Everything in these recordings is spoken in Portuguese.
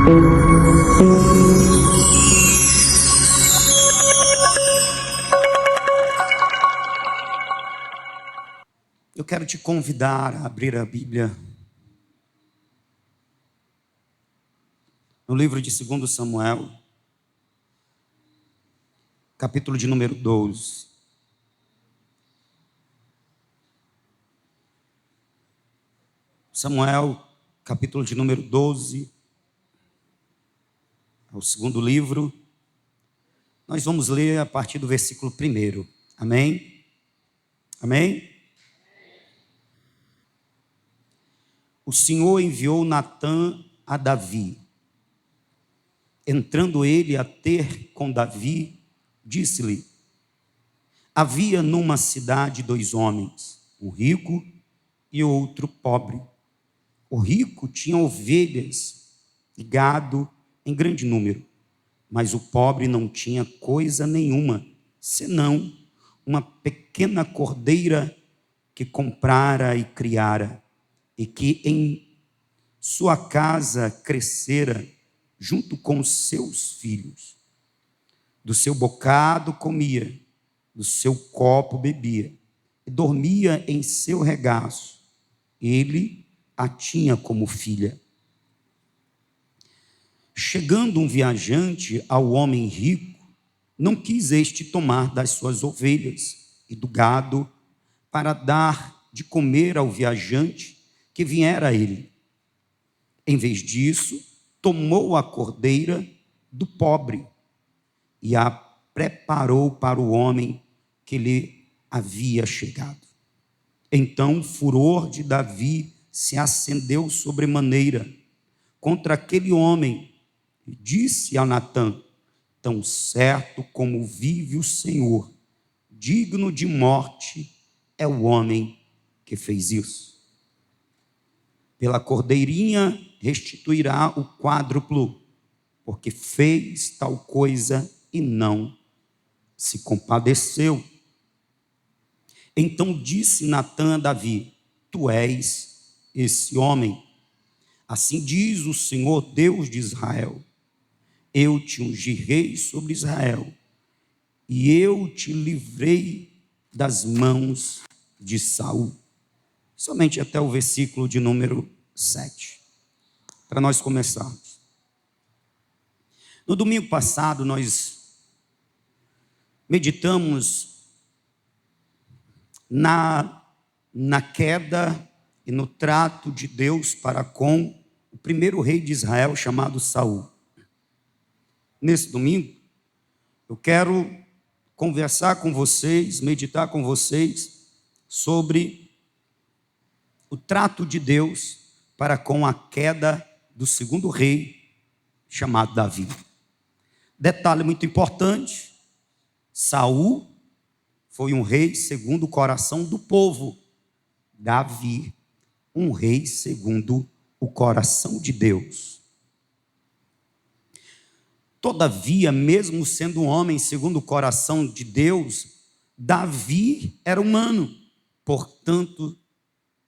Eu quero te convidar a abrir a Bíblia no livro de 2 Samuel, capítulo de número 12. Samuel, capítulo de número 12, é o segundo livro. Nós vamos ler a partir do versículo 1. Amém? Amém? O Senhor enviou Natã a Davi. Entrando ele a ter com Davi, disse-lhe: havia numa cidade 2 homens, um rico e outro pobre. O rico tinha ovelhas e gado em grande número, mas o pobre não tinha coisa nenhuma, senão uma pequena cordeira que comprara e criara, e que em sua casa crescera junto com os seus filhos. Do seu bocado comia, do seu copo bebia, e dormia em seu regaço. Ele a tinha como filha. Chegando um viajante ao homem rico, não quis este tomar das suas ovelhas e do gado para dar de comer ao viajante que viera a ele. Em vez disso, tomou a cordeira do pobre e a preparou para o homem que lhe havia chegado. Então o furor de Davi se acendeu sobremaneira contra aquele homem e disse a Natã: tão certo como vive o Senhor, digno de morte é o homem que fez isso. Pela cordeirinha restituirá o quádruplo, porque fez tal coisa e não se compadeceu. Então disse Natã a Davi: tu és esse homem. Assim diz o Senhor Deus de Israel: eu te ungi rei sobre Israel, e eu te livrei das mãos de Saul. Somente até o versículo de número 7, para nós começarmos. No domingo passado nós meditamos na queda e no trato de Deus para com o primeiro rei de Israel, chamado Saul. Nesse domingo, eu quero conversar com vocês, meditar com vocês sobre o trato de Deus para com a queda do segundo rei, chamado Davi. Detalhe muito importante: Saul foi um rei segundo o coração do povo. Davi, um rei segundo o coração de Deus. Todavia, mesmo sendo um homem segundo o coração de Deus, Davi era humano, portanto,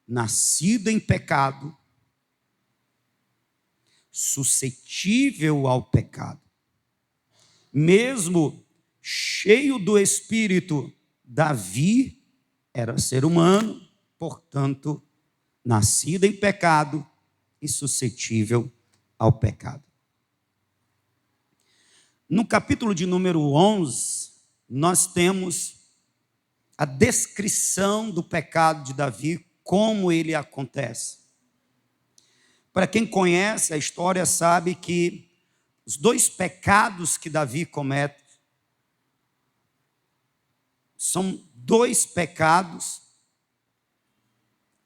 nascido em pecado, suscetível ao pecado. Mesmo cheio do Espírito, Davi era ser humano, portanto, nascido em pecado e suscetível ao pecado. No capítulo de número 11, nós temos a descrição do pecado de Davi, como ele acontece. Para quem conhece a história sabe que os 2 pecados que Davi comete são 2 pecados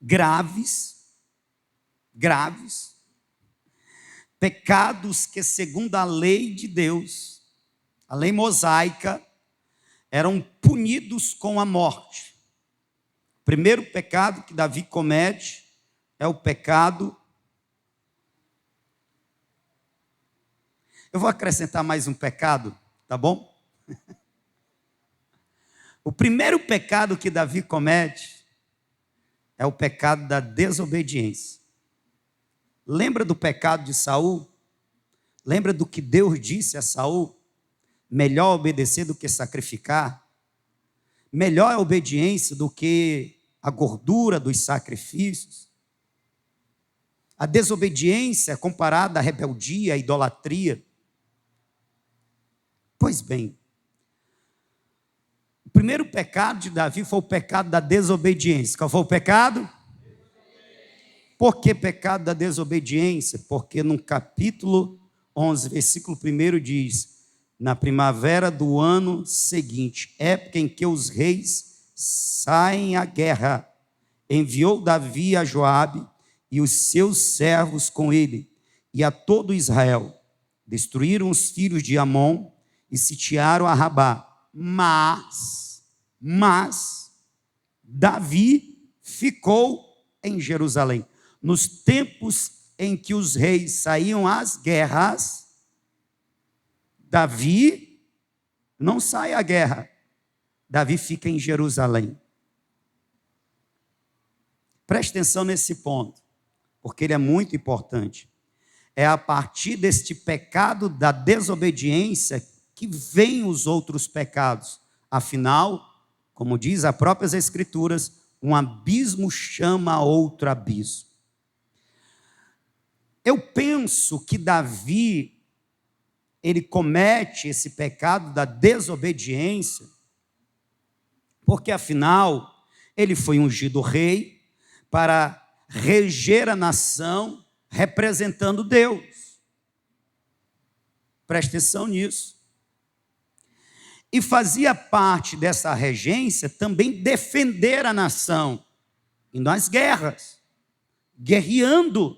graves, pecados que, segundo a lei de Deus, a lei mosaica, eram punidos com a morte. O primeiro pecado que Davi comete é o pecado. Eu vou acrescentar mais um pecado, tá bom? O primeiro pecado que Davi comete é o pecado da desobediência. Lembra do pecado de Saul? Lembra do que Deus disse a Saul? Melhor obedecer do que sacrificar. Melhor é a obediência do que a gordura dos sacrifícios. A desobediência é comparada à rebeldia, à idolatria. Pois bem, o primeiro pecado de Davi foi o pecado da desobediência. Qual foi o pecado? Por que pecado da desobediência? Porque no capítulo 11, versículo 1 diz: na primavera do ano seguinte, época em que os reis saem à guerra, enviou Davi a Joabe e os seus servos com ele, e a todo Israel. Destruíram os filhos de Amon e sitiaram a Rabá. Mas Davi ficou em Jerusalém. Nos tempos em que os reis saíam às guerras, Davi não sai à guerra. Davi fica em Jerusalém. Preste atenção nesse ponto, porque ele é muito importante. É a partir deste pecado da desobediência que vêm os outros pecados. Afinal, como diz as próprias Escrituras, um abismo chama outro abismo. Eu penso que Davi, ele comete esse pecado da desobediência, porque afinal, ele foi ungido rei para reger a nação, representando Deus. Preste atenção nisso. E fazia parte dessa regência também defender a nação, indo às guerras, guerreando.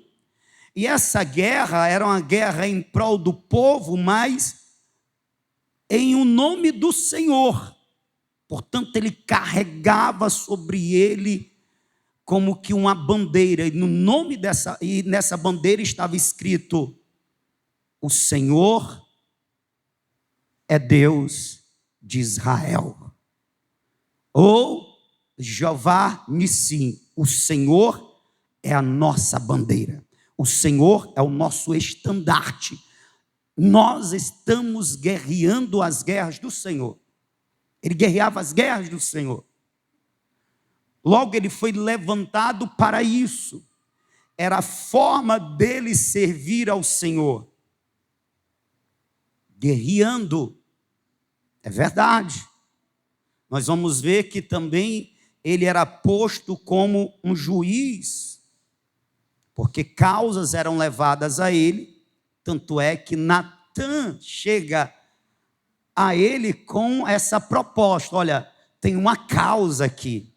E essa guerra era uma guerra em prol do povo, mas em o nome do Senhor. Portanto, ele carregava sobre ele como que uma bandeira, e nessa bandeira estava escrito: o Senhor é Deus de Israel. Ou Jeová Nissim, o Senhor é a nossa bandeira. O Senhor é o nosso estandarte. Nós estamos guerreando as guerras do Senhor. Ele guerreava as guerras do Senhor. Logo, ele foi levantado para isso. Era a forma dele servir ao Senhor. Guerreando. É verdade. Nós vamos ver que também ele era posto como um juiz, porque causas eram levadas a ele, tanto é que Natã chega a ele com essa proposta: olha, tem uma causa aqui,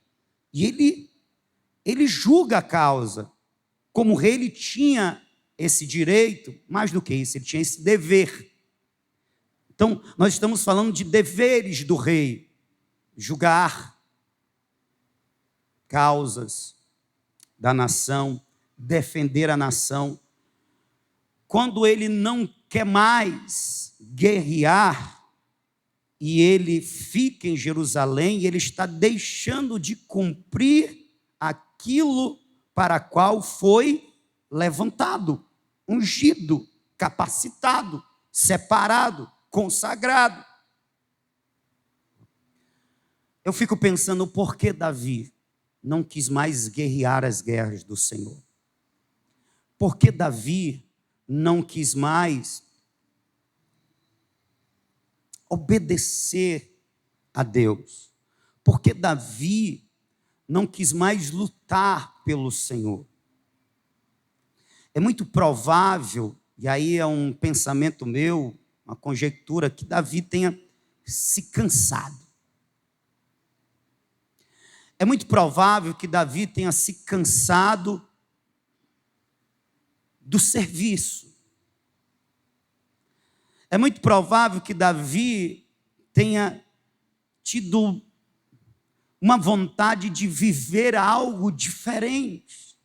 e ele julga a causa. Como rei, ele tinha esse direito, mais do que isso, ele tinha esse dever. Então, nós estamos falando de deveres do rei: julgar causas da nação, defender a nação. Quando ele não quer mais guerrear e ele fica em Jerusalém, ele está deixando de cumprir aquilo para qual foi levantado, ungido, capacitado, separado, consagrado. Eu fico pensando, por que Davi não quis mais guerrear as guerras do Senhor? Por que Davi não quis mais obedecer a Deus? Por que Davi não quis mais lutar pelo Senhor? É muito provável, e aí é um pensamento meu, uma conjectura, que Davi tenha se cansado. É muito provável que Davi tenha se cansado do serviço. É muito provável que Davi tenha tido uma vontade de viver algo diferente,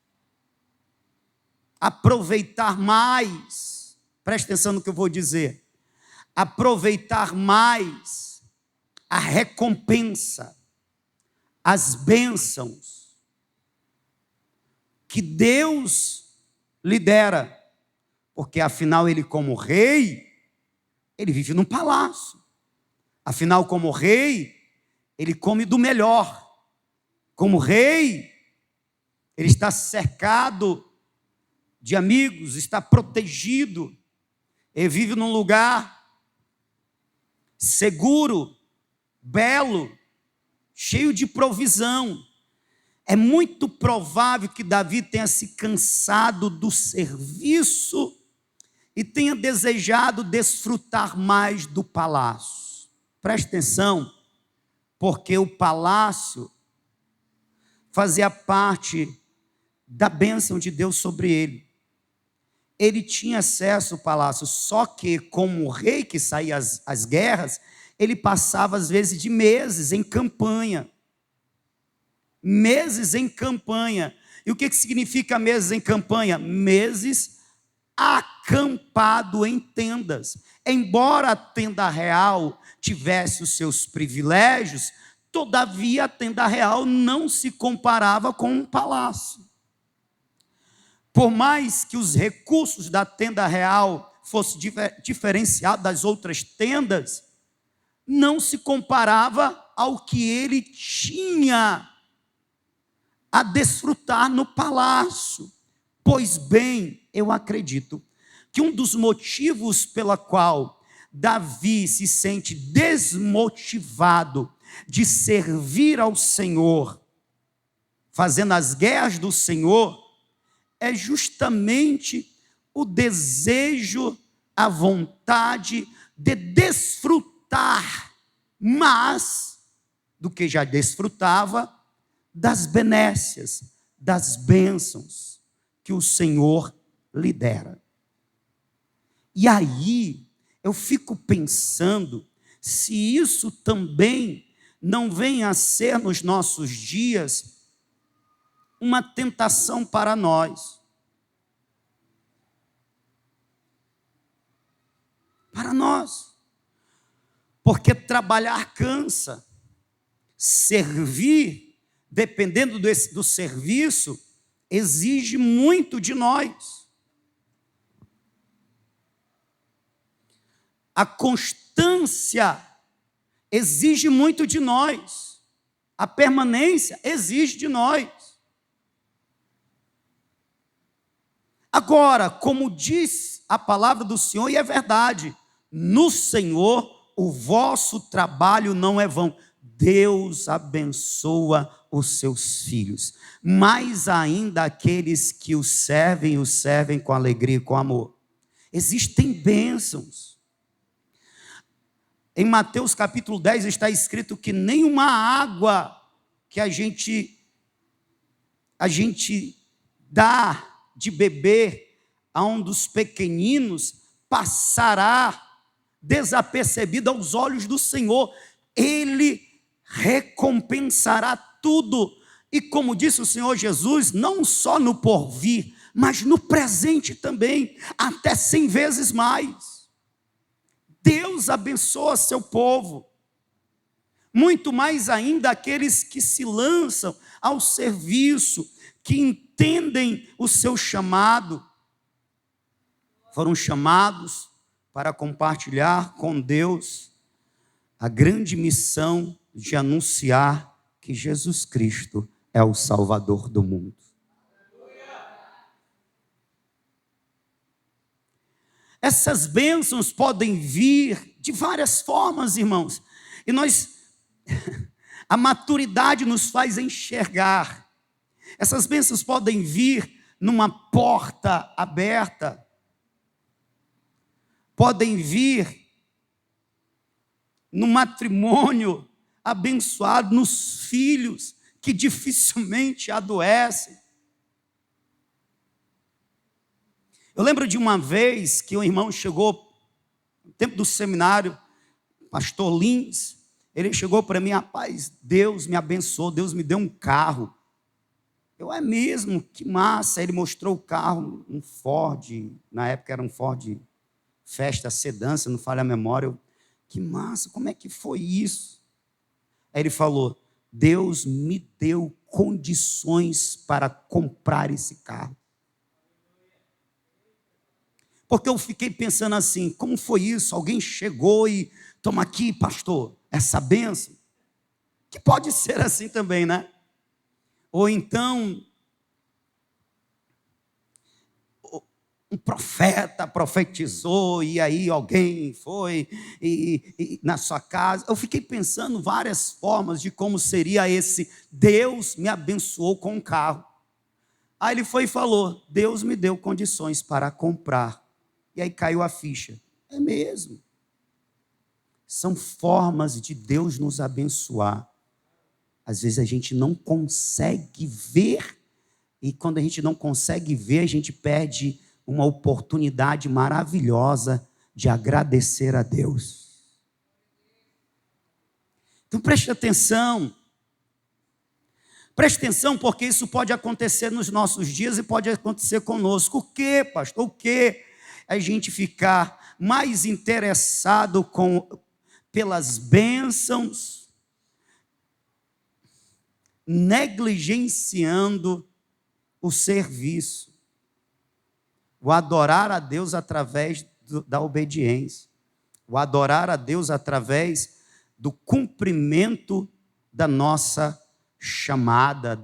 aproveitar mais, preste atenção no que eu vou dizer, aproveitar mais a recompensa, as bênçãos que Deus lhe dera, porque afinal ele como rei, ele vive num palácio. Afinal, como rei, ele come do melhor. Como rei, ele está cercado de amigos, está protegido. Ele vive num lugar seguro, belo, cheio de provisão. É muito provável que Davi tenha se cansado do serviço e tenha desejado desfrutar mais do palácio. Preste atenção, porque o palácio fazia parte da bênção de Deus sobre ele. Ele tinha acesso ao palácio, só que como rei que saía às guerras, ele passava às vezes de meses em campanha. Meses em campanha. E o que significa meses em campanha? Meses acampado em tendas. Embora a tenda real tivesse os seus privilégios, todavia a tenda real não se comparava com um palácio. Por mais que os recursos da tenda real fossem diferenciados das outras tendas, não se comparava ao que ele tinha a desfrutar no palácio. Pois bem, eu acredito que um dos motivos pela qual Davi se sente desmotivado de servir ao Senhor, fazendo as guerras do Senhor, é justamente o desejo, a vontade de desfrutar mais do que já desfrutava das benécias, das bênçãos que o Senhor lhe dera. E aí eu fico pensando se isso também não vem a ser nos nossos dias uma tentação para nós. Para nós. Porque trabalhar cansa. Servir, dependendo do serviço, exige muito de nós. A constância exige muito de nós. A permanência exige de nós. Agora, como diz a palavra do Senhor, e é verdade, no Senhor o vosso trabalho não é vão. Deus abençoa os seus filhos, mais ainda aqueles que o servem com alegria e com amor. Existem bênçãos. Em Mateus capítulo 10 está escrito que nenhuma água que a gente dá de beber a um dos pequeninos passará desapercebida aos olhos do Senhor. Ele recompensará tudo. E como disse o Senhor Jesus, não só no porvir, mas no presente também, até 100 vezes mais. Deus abençoa seu povo, muito mais ainda aqueles que se lançam ao serviço, que entendem o seu chamado, foram chamados para compartilhar com Deus a grande missão de anunciar que Jesus Cristo é o Salvador do mundo. Essas bênçãos podem vir de várias formas, irmãos, e a maturidade nos faz enxergar. Essas bênçãos podem vir numa porta aberta, podem vir no matrimônio abençoado, nos filhos que dificilmente adoecem. Eu lembro de uma vez que um irmão chegou, no tempo do seminário, pastor Lins, ele chegou para mim: rapaz, Deus me abençoou, Deus me deu um carro. Eu, é mesmo? Que massa. Ele mostrou o carro, um Ford, na época era um Ford Fiesta sedã, se não falha a memória. Eu, que massa, como é que foi isso? Aí ele falou: Deus me deu condições para comprar esse carro. Porque eu fiquei pensando assim, como foi isso? Alguém chegou e, toma aqui, pastor, essa bênção. Que pode ser assim também, né? Ou então, um profeta profetizou e aí alguém foi na sua casa. Eu fiquei pensando várias formas de como seria esse Deus me abençoou com um carro. Aí ele foi e falou, Deus me deu condições para comprar. E aí caiu a ficha. É mesmo. São formas de Deus nos abençoar. Às vezes a gente não consegue ver, e quando a gente não consegue ver, a gente perde uma oportunidade maravilhosa de agradecer a Deus. Então preste atenção. Preste atenção, porque isso pode acontecer nos nossos dias e pode acontecer conosco. O que, pastor? O que? A gente ficar mais interessado pelas bênçãos, negligenciando o serviço, o adorar a Deus através da obediência, o adorar a Deus através do cumprimento da nossa chamada,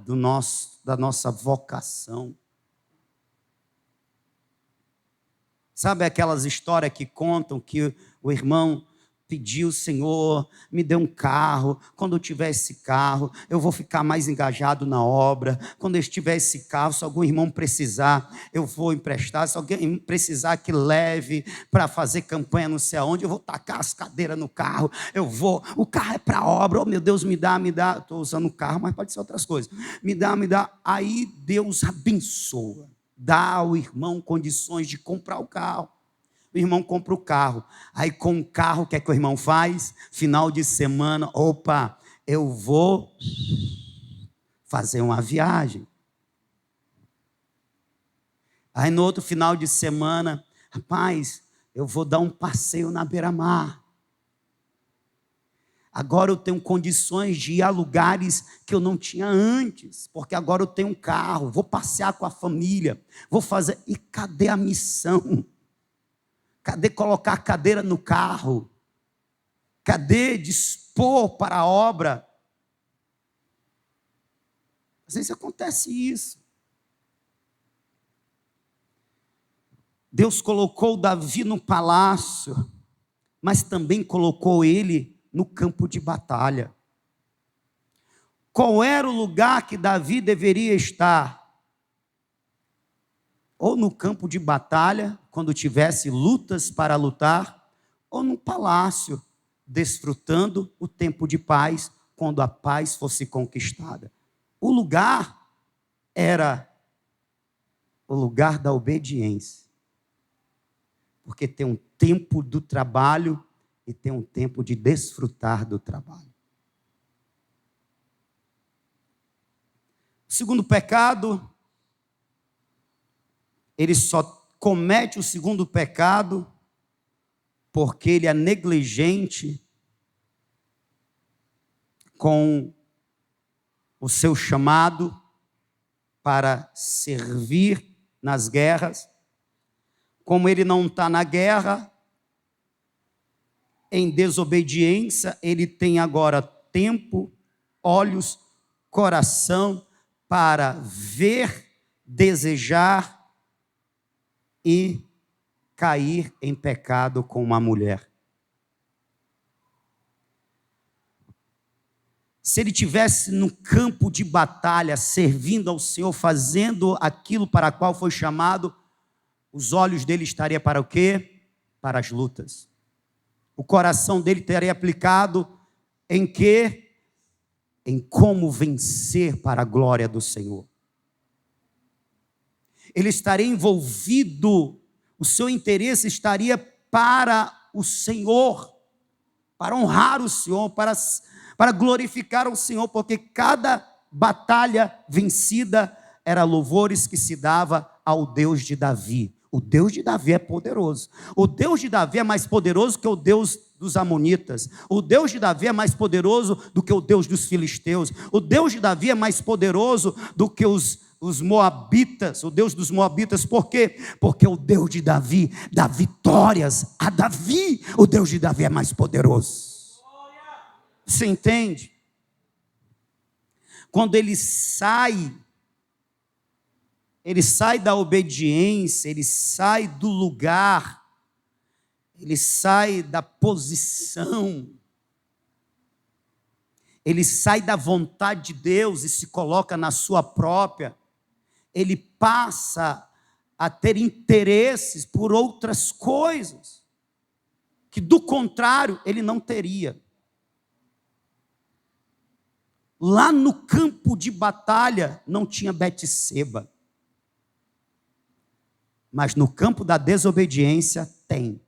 da nossa vocação. Sabe aquelas histórias que contam que o irmão pediu, Senhor, me dê um carro, quando eu tiver esse carro, eu vou ficar mais engajado na obra, quando eu tiver esse carro, se algum irmão precisar, eu vou emprestar, se alguém precisar que leve para fazer campanha não sei aonde, eu vou tacar as cadeiras no carro, o carro é para obra, oh meu Deus, me dá, estou usando o carro, mas pode ser outras coisas, me dá, aí Deus abençoa, dá ao irmão condições de comprar o carro. O irmão compra o carro, aí com o carro, o que é que o irmão faz? Final de semana, opa, eu vou fazer uma viagem. Aí no outro final de semana, rapaz, eu vou dar um passeio na beira-mar. Agora eu tenho condições de ir a lugares que eu não tinha antes, porque agora eu tenho um carro, vou passear com a família, vou fazer, e cadê a missão? Cadê colocar a cadeira no carro? Cadê dispor para a obra? Às vezes acontece isso. Deus colocou Davi no palácio, mas também colocou ele no campo de batalha. Qual era o lugar que Davi deveria estar? Ou no campo de batalha, quando tivesse lutas para lutar, ou no palácio, desfrutando o tempo de paz, quando a paz fosse conquistada. O lugar era o lugar da obediência. Porque tem um tempo do trabalho e tem um tempo de desfrutar do trabalho. O segundo pecado, ele só comete o segundo pecado porque ele é negligente com o seu chamado para servir nas guerras. Como ele não está na guerra, em desobediência, ele tem agora tempo, olhos, coração para ver, desejar e cair em pecado com uma mulher. Se ele tivesse no campo de batalha, servindo ao Senhor, fazendo aquilo para o qual foi chamado, os olhos dele estariam para o quê? Para as lutas. O coração dele estaria aplicado em quê? Em como vencer para a glória do Senhor. Ele estaria envolvido, o seu interesse estaria para o Senhor, para honrar o Senhor, para glorificar o Senhor, porque cada batalha vencida era louvores que se dava ao Deus de Davi. O Deus de Davi é poderoso. O Deus de Davi é mais poderoso que o Deus dos amonitas. O Deus de Davi é mais poderoso do que o Deus dos filisteus. O Deus de Davi é mais poderoso do que os os moabitas, o Deus dos moabitas. Por quê? Porque o Deus de Davi dá vitórias a Davi. O Deus de Davi é mais poderoso. Você entende? Quando ele sai da obediência, ele sai do lugar, ele sai da posição, ele sai da vontade de Deus e se coloca na sua própria, ele passa a ter interesses por outras coisas, que do contrário ele não teria. Lá no campo de batalha não tinha Betseba, mas no campo da desobediência tem.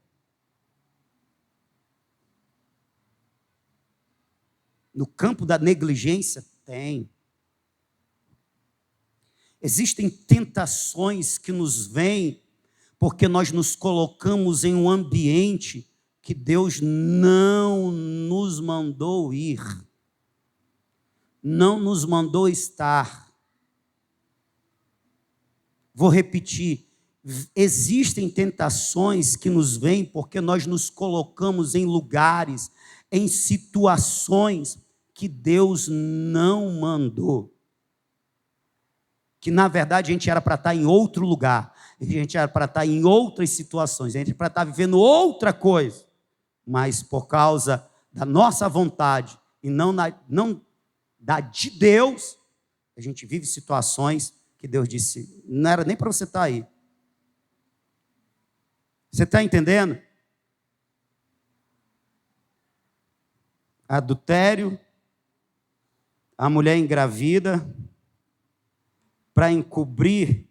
No campo da negligência tem. Existem tentações que nos vêm porque nós nos colocamos em um ambiente que Deus não nos mandou ir, não nos mandou estar. Vou repetir. Existem tentações que nos vêm porque nós nos colocamos em lugares, em situações que Deus não mandou. Que na verdade a gente era para estar em outro lugar, a gente era para estar em outras situações, a gente era para estar vivendo outra coisa, mas por causa da nossa vontade e não da de Deus, a gente vive situações que Deus disse, não era nem para você estar aí. Você está entendendo? Adultério, a mulher engravida, para encobrir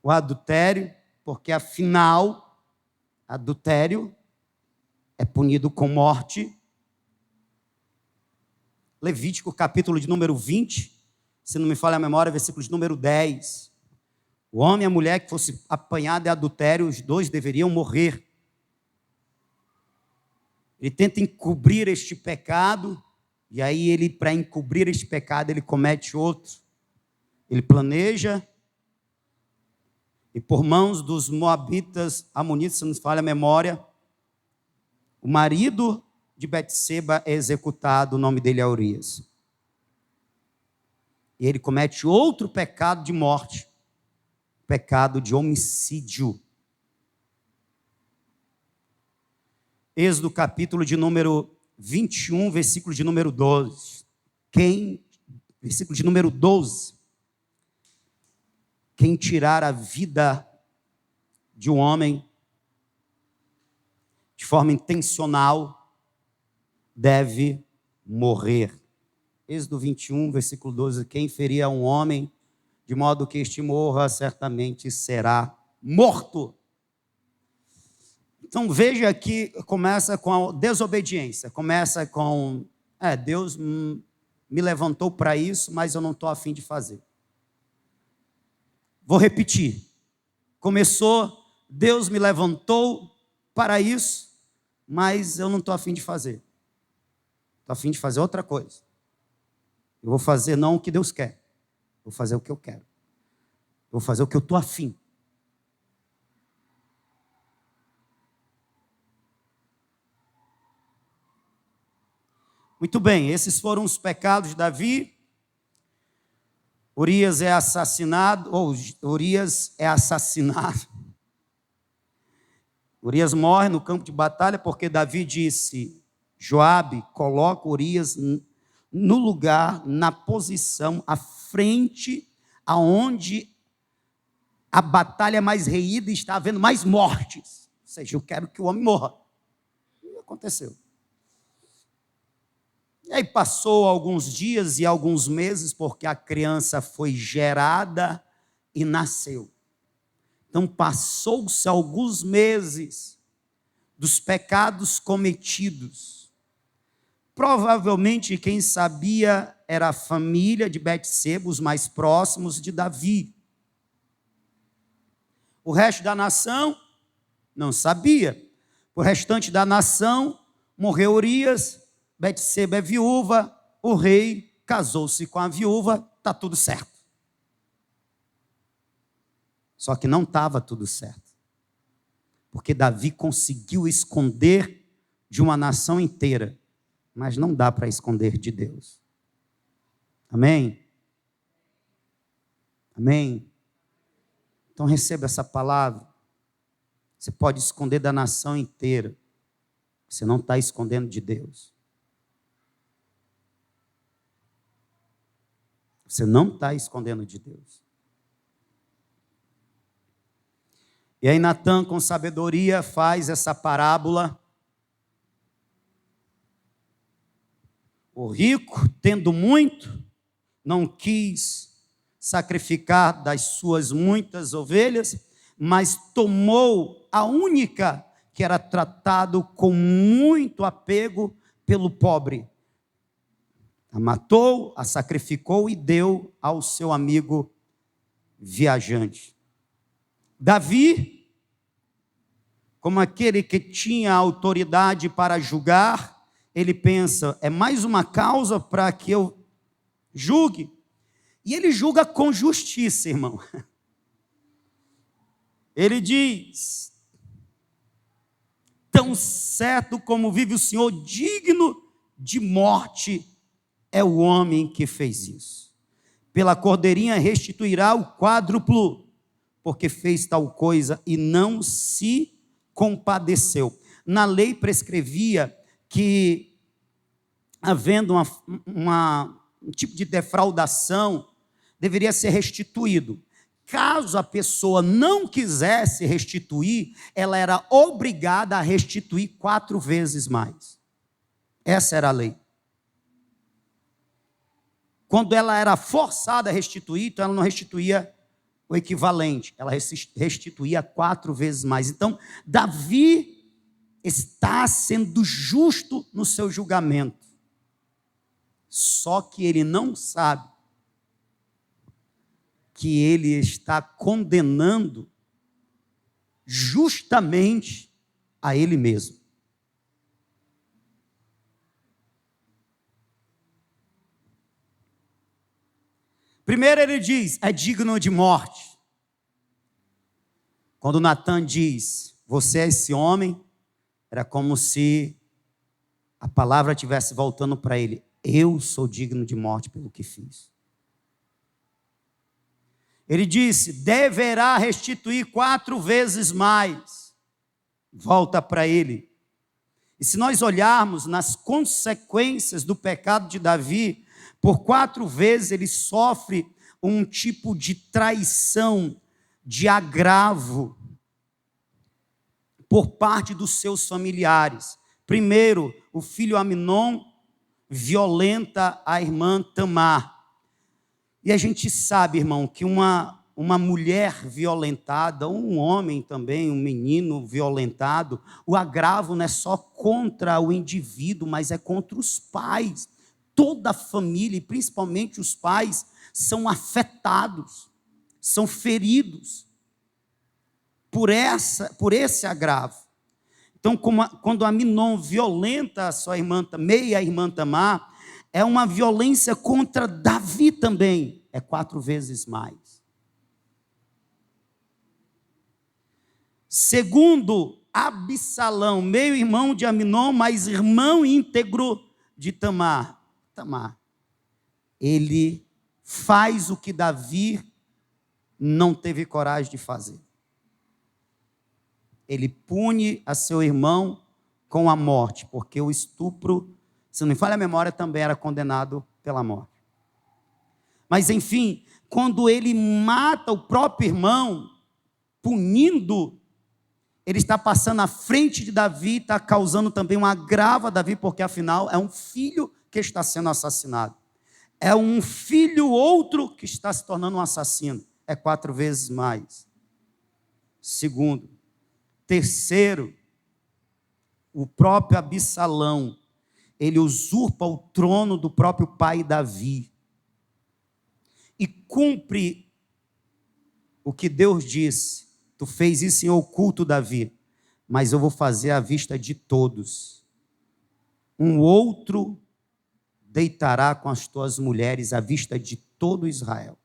o adultério, porque afinal, adultério é punido com morte. Levítico, capítulo de número 20, se não me falha a memória, versículo de número 10. O homem e a mulher que fosse apanhado de adultério, os dois deveriam morrer. Ele tenta encobrir este pecado, e aí ele, para encobrir este pecado, ele comete outro. Ele planeja, e por mãos dos moabitas, amonitas, se não me falha a memória, o marido de Betseba é executado, o nome dele é Urias. E ele comete outro pecado de morte, pecado de homicídio. Êxodo capítulo de número 21, versículo de número 12. Versículo de número 12. Quem tirar a vida de um homem de forma intencional deve morrer. Êxodo 21, versículo 12. Quem ferir a um homem de modo que este morra, certamente será morto. Então veja que começa com a desobediência, começa com, Deus me levantou para isso, mas eu não estou a fim de fazer. Vou repetir, começou, Deus me levantou para isso, mas eu não estou a fim de fazer. Estou a fim de fazer outra coisa. Eu vou fazer não o que Deus quer. Vou fazer o que eu quero. Vou fazer o que eu estou afim. Muito bem, esses foram os pecados de Davi. Urias é assassinado. Urias morre no campo de batalha porque Davi disse, Joabe, coloca Urias no lugar, na posição, à frente, aonde a batalha é mais reída e está havendo mais mortes. Ou seja, eu quero que o homem morra. E aconteceu. E aí passou alguns dias e alguns meses, porque a criança foi gerada e nasceu. Então passou-se alguns meses dos pecados cometidos. Provavelmente quem sabia era a família de Betseba, os mais próximos de Davi. O resto da nação não sabia. O restante da nação morreu Urias, Betseba é viúva, o rei casou-se com a viúva, está tudo certo. Só que não estava tudo certo. Porque Davi conseguiu esconder de uma nação inteira, mas não dá para esconder de Deus. Amém? Amém? Então receba essa palavra. Você pode esconder da nação inteira. Você não está escondendo de Deus. Você não está escondendo de Deus. E aí Natã, com sabedoria, faz essa parábola. O rico, tendo muito, não quis sacrificar das suas muitas ovelhas, mas tomou a única que era tratado com muito apego pelo pobre. A matou, a sacrificou e deu ao seu amigo viajante. Davi, como aquele que tinha autoridade para julgar, ele pensa, é mais uma causa para que eu julgue. E ele julga com justiça, irmão. Ele diz, tão certo como vive o Senhor, digno de morte é o homem que fez isso. Pela cordeirinha restituirá o quádruplo, porque fez tal coisa e não se compadeceu. Na lei prescrevia que, havendo um tipo de defraudação, deveria ser restituído. Caso a pessoa não quisesse restituir, ela era obrigada a restituir 4 vezes mais. Essa era a lei. Quando ela era forçada a restituir, então ela não restituía o equivalente, ela restituía 4 vezes mais. Então, Davi está sendo justo no seu julgamento. Só que ele não sabe que ele está condenando justamente a ele mesmo. Primeiro ele diz, é digno de morte. Quando Natã diz, você é esse homem, era como se a palavra estivesse voltando para ele. Eu sou digno de morte pelo que fiz. Ele disse, deverá restituir 4 vezes mais. Volta para ele. E se nós olharmos nas consequências do pecado de Davi, por 4 vezes ele sofre um tipo de traição, de agravo, por parte dos seus familiares. Primeiro, o filho Amnon violenta a irmã Tamar. E a gente sabe, irmão, que uma mulher violentada, um homem também, um menino violentado, o agravo não é só contra o indivíduo, mas é contra os pais. Toda a família, e principalmente os pais, são afetados, são feridos por esse agravo. Então, quando Amnon violenta a sua irmã, meia-irmã Tamar, é uma violência contra Davi também, é 4 vezes mais. Segundo, Absalão, meio-irmão de Amnon, mas irmão íntegro de Tamar. Ele faz o que Davi não teve coragem de fazer. Ele pune a seu irmão com a morte, porque o estupro, se não me falha a memória, também era condenado pela morte. Mas enfim, quando ele mata o próprio irmão, punindo, ele está passando à frente de Davi, está causando também um agravo a Davi, porque afinal é um filho que está sendo assassinado. É um filho outro que está se tornando um assassino. É 4 vezes mais. Segundo. Terceiro, o próprio Absalão, ele usurpa o trono do próprio pai Davi. E cumpre o que Deus disse. Tu fez isso em oculto, Davi, mas eu vou fazer à vista de todos. Um outro deitará com as tuas mulheres à vista de todo Israel.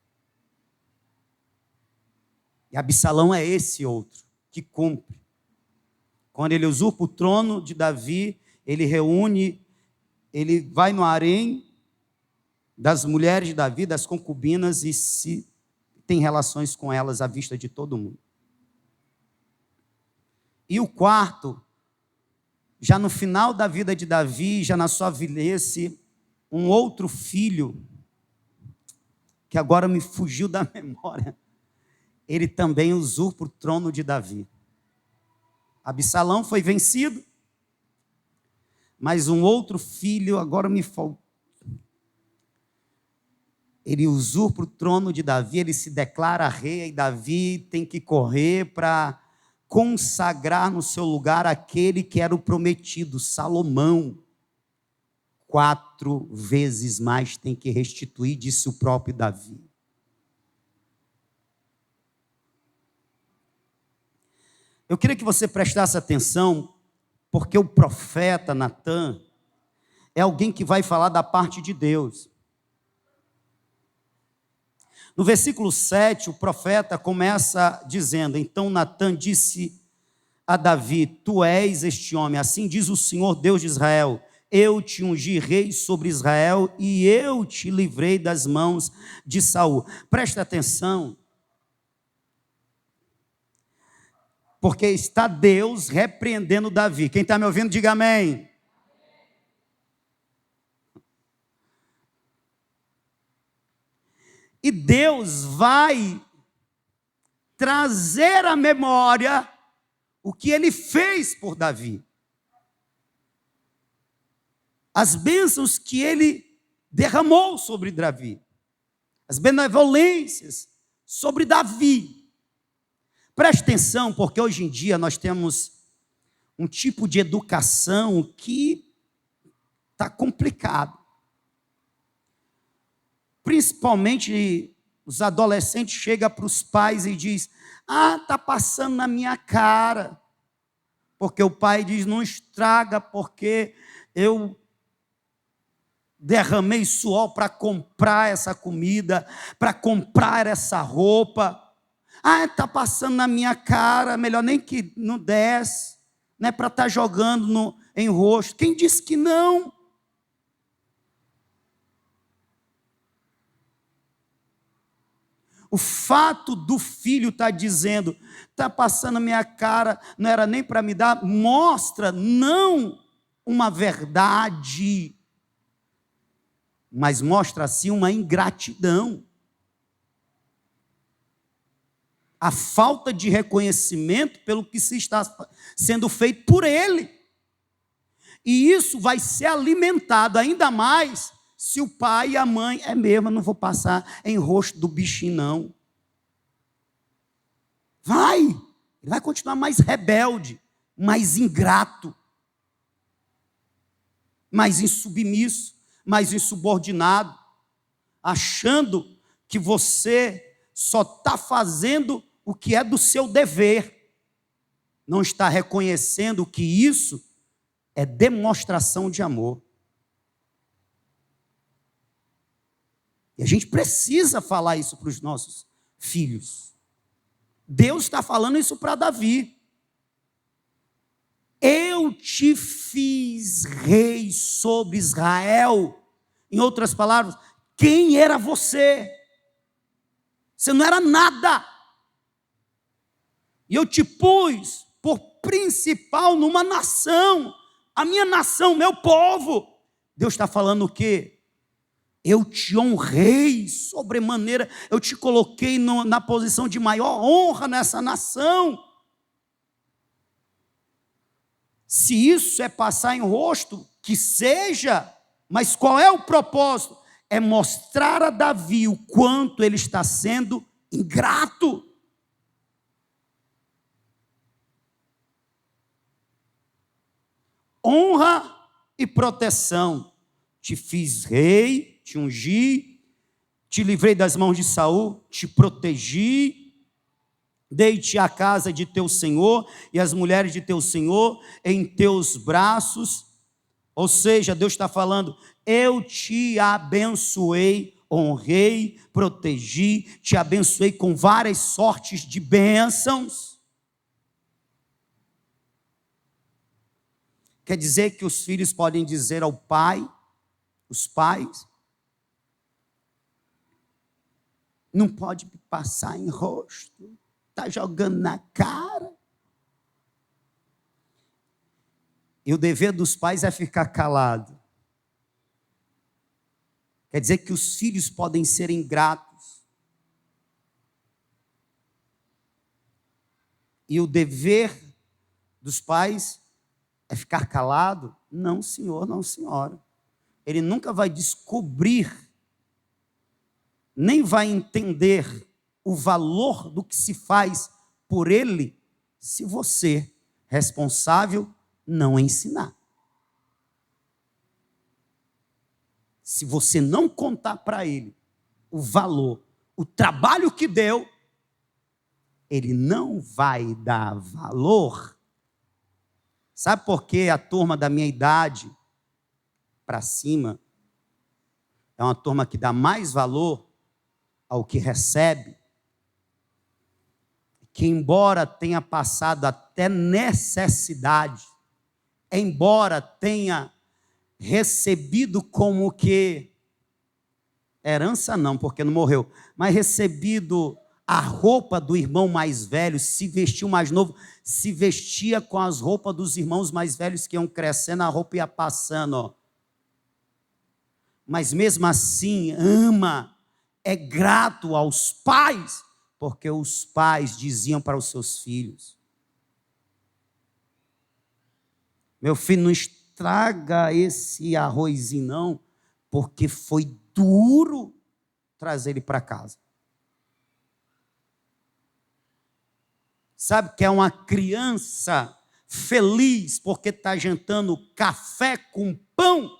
E Absalão é esse outro que cumpre. Quando ele usurpa o trono de Davi, ele reúne, ele vai no harém das mulheres de Davi, das concubinas, e se tem relações com elas à vista de todo mundo. E o quarto, já no final da vida de Davi, já na sua velhice, um outro filho, que agora me fugiu da memória, ele também usurpa o trono de Davi. Absalão foi vencido, mas um outro filho, agora me falta, ele usurpa o trono de Davi, ele se declara rei, e Davi tem que correr para consagrar no seu lugar aquele que era o prometido, Salomão. 4 vezes mais tem que restituir, disse o próprio Davi. Eu queria que você prestasse atenção, porque o profeta Natan é alguém que vai falar da parte de Deus. No versículo 7, o profeta começa dizendo: então Natan disse a Davi: tu és este homem, assim diz o Senhor Deus de Israel, eu te ungi rei sobre Israel e eu te livrei das mãos de Saul. Presta atenção, porque está Deus repreendendo Davi. Quem está me ouvindo, diga amém. E Deus vai trazer à memória o que ele fez por Davi. As bênçãos que ele derramou sobre Davi. As benevolências sobre Davi. Preste atenção, porque hoje em dia nós temos um tipo de educação que está complicado. Principalmente os adolescentes chegam para os pais e dizem: está passando na minha cara. Porque o pai diz: não estraga, porque eu derramei suor para comprar essa comida, para comprar essa roupa. Está passando na minha cara, melhor nem que não desce, não é para estar jogando em rosto. Quem disse que não? O fato do filho estar dizendo: está passando na minha cara, não era nem para me dar, mostra não uma verdade, mas mostra assim uma ingratidão. A falta de reconhecimento pelo que se está sendo feito por ele. E isso vai ser alimentado ainda mais se o pai e a mãe, é mesmo, eu não vou passar em rosto do bichinho não. Ele vai continuar mais rebelde, mais ingrato, mais insubmisso, mais insubordinado, achando que você só está fazendo o que é do seu dever, não está reconhecendo que isso é demonstração de amor. E a gente precisa falar isso para os nossos filhos. Deus está falando isso para Davi. Eu te fiz rei sobre Israel. Em outras palavras, quem era você? Você não era nada. E eu te pus por principal numa nação. A minha nação, meu povo. Deus está falando o quê? Eu te honrei sobremaneira. Eu te coloquei na posição de maior honra nessa nação. Se isso é passar em rosto, que seja. Mas qual é o propósito? É mostrar a Davi o quanto ele está sendo ingrato. Honra e proteção. Te fiz rei, te ungi, te livrei das mãos de Saul, te protegi, dei-te a casa de teu senhor e as mulheres de teu senhor em teus braços. Ou seja, Deus está falando: eu te abençoei honrei, protegi, te abençoei com várias sortes de bênçãos. Quer dizer que os filhos podem dizer ao pai, os pais, não pode passar em rosto, está jogando na cara. E o dever dos pais é ficar calado. Quer dizer que os filhos podem ser ingratos. E o dever dos pais é ficar calado? Não, senhor, não, senhora. Ele nunca vai descobrir, nem vai entender o valor do que se faz por ele, se você, responsável, não ensinar. Se você não contar para ele o valor, o trabalho que deu, ele não vai dar valor. Sabe por que a turma da minha idade para cima é uma turma que dá mais valor ao que recebe? Que embora tenha passado até necessidade, embora tenha recebido como que, herança não, porque não morreu, mas recebido a roupa do irmão mais velho, se vestiu mais novo, se vestia com as roupas dos irmãos mais velhos que iam crescendo, a roupa ia passando, ó. Mas mesmo assim ama, é grato aos pais, porque os pais diziam para os seus filhos: meu filho, não estraga esse arrozinho não, porque foi duro trazer ele para casa. Sabe que é uma criança feliz porque está jantando café com pão?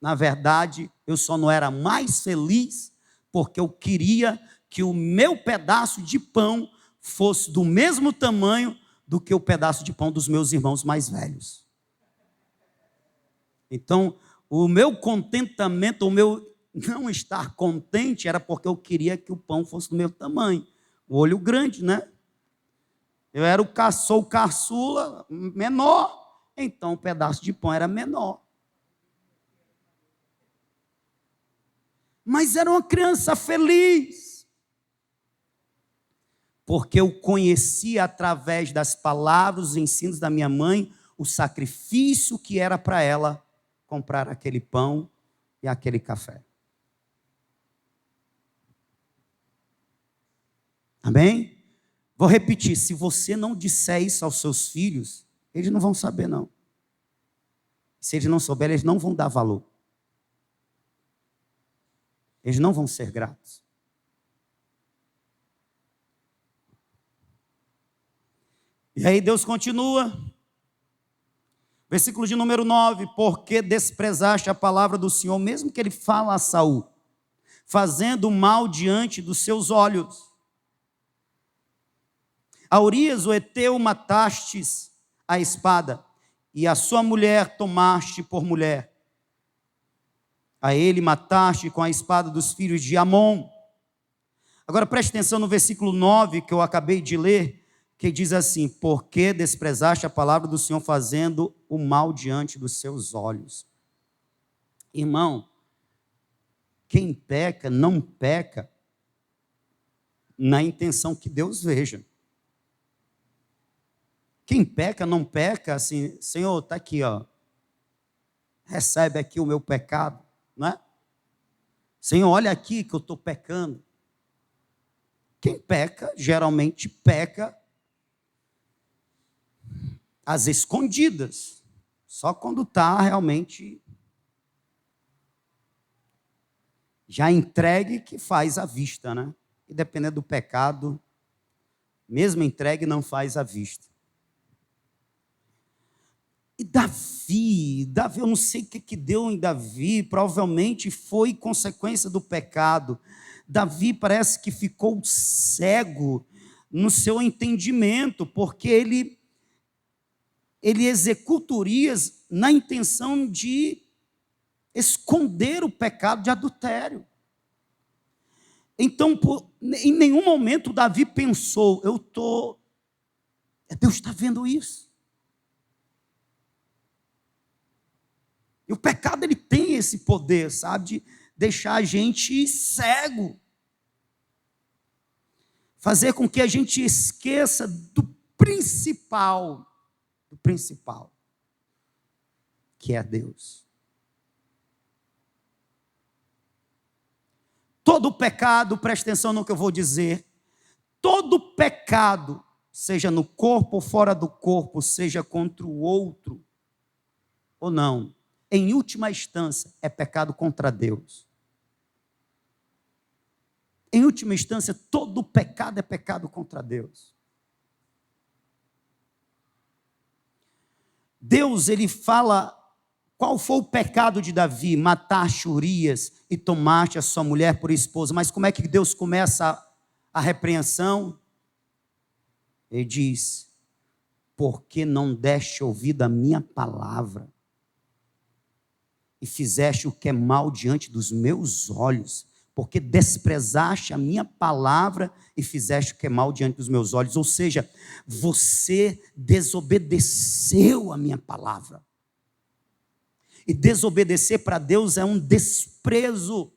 Na verdade, eu só não era mais feliz porque eu queria que o meu pedaço de pão fosse do mesmo tamanho do que o pedaço de pão dos meus irmãos mais velhos. Então, o meu contentamento, o meu não estar contente era porque eu queria que o pão fosse do meu tamanho. O olho grande, né? Eu era sou o caçula menor, então o pedaço de pão era menor. Mas era uma criança feliz, porque eu conhecia através das palavras, os ensinos da minha mãe, o sacrifício que era para ela comprar aquele pão e aquele café. Amém? Vou repetir, se você não disser isso aos seus filhos, eles não vão saber não. Se eles não souberem, eles não vão dar valor. Eles não vão ser gratos. E aí Deus continua. Versículo de número 9. Porque desprezaste a palavra do Senhor, mesmo que ele fala a Saul, fazendo mal diante dos seus olhos. A Urias, o heteu, matastes a espada, e a sua mulher tomaste por mulher. A ele mataste com a espada dos filhos de Amon. Agora preste atenção no versículo 9 que eu acabei de ler, que diz assim: porque desprezaste a palavra do Senhor, fazendo o mal diante dos seus olhos. Irmão, quem peca, não peca na intenção que Deus veja. Quem peca, não peca assim: Senhor, está aqui, ó, recebe aqui o meu pecado, não é? Senhor, olha aqui que eu estou pecando. Quem peca, geralmente peca às escondidas, só quando está realmente já entregue que faz à vista, né? E dependendo do pecado, mesmo entregue não faz à vista. E Davi, eu não sei o que deu em Davi, provavelmente foi consequência do pecado. Davi parece que ficou cego no seu entendimento, porque ele executa Urias na intenção de esconder o pecado de adultério. Então, em nenhum momento Davi pensou, Deus está vendo isso. E o pecado, ele tem esse poder, sabe, de deixar a gente cego. Fazer com que a gente esqueça do principal, que é Deus. Todo pecado, presta atenção no que eu vou dizer, todo pecado, seja no corpo ou fora do corpo, seja contra o outro ou não, em última instância, é pecado contra Deus. Em última instância, todo pecado é pecado contra Deus. Deus, ele fala, qual foi o pecado de Davi? Mataste Urias e tomaste a sua mulher por esposa. Mas como é que Deus começa a repreensão? Ele diz, porque não deste ouvido à minha palavra e fizeste o que é mal diante dos meus olhos, porque desprezaste a minha palavra e fizeste o que é mal diante dos meus olhos. Ou seja, você desobedeceu a minha palavra. E desobedecer para Deus é um desprezo.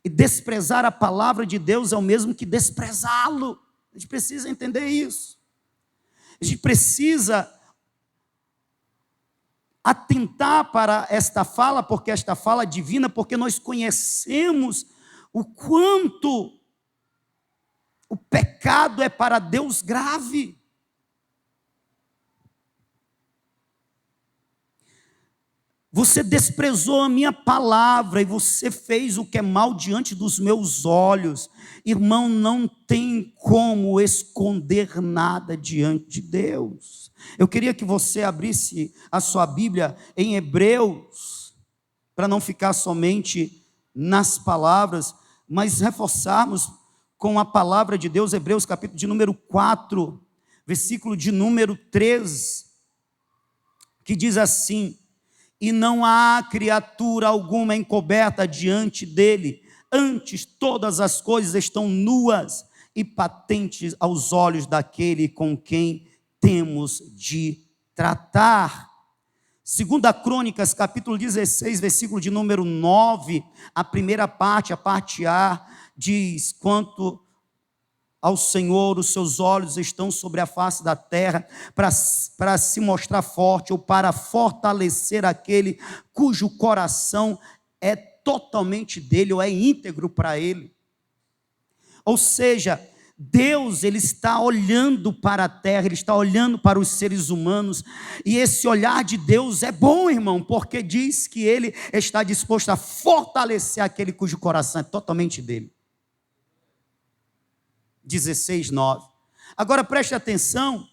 E desprezar a palavra de Deus é o mesmo que desprezá-lo. A gente precisa entender isso. A gente precisa atentar para esta fala, porque esta fala é divina, porque nós conhecemos o quanto o pecado é para Deus grave. Você desprezou a minha palavra e você fez o que é mal diante dos meus olhos. Irmão, não tem como esconder nada diante de Deus. Eu queria que você abrisse a sua Bíblia em Hebreus, para não ficar somente nas palavras, mas reforçarmos com a palavra de Deus. Hebreus capítulo de número 4, versículo de número 13, que diz assim: e não há criatura alguma encoberta diante dele, antes todas as coisas estão nuas e patentes aos olhos daquele com quem temos de tratar. Segunda Crônicas, capítulo 16, versículo de número 9, a primeira parte, a parte A, diz: quanto ao Senhor, os seus olhos estão sobre a face da terra, para se mostrar forte, ou para fortalecer aquele cujo coração é totalmente dele, ou é íntegro para ele. Ou seja, Deus, ele está olhando para a terra, ele está olhando para os seres humanos, e esse olhar de Deus é bom, irmão, porque diz que ele está disposto a fortalecer aquele cujo coração é totalmente dele. 16, 9. Agora preste atenção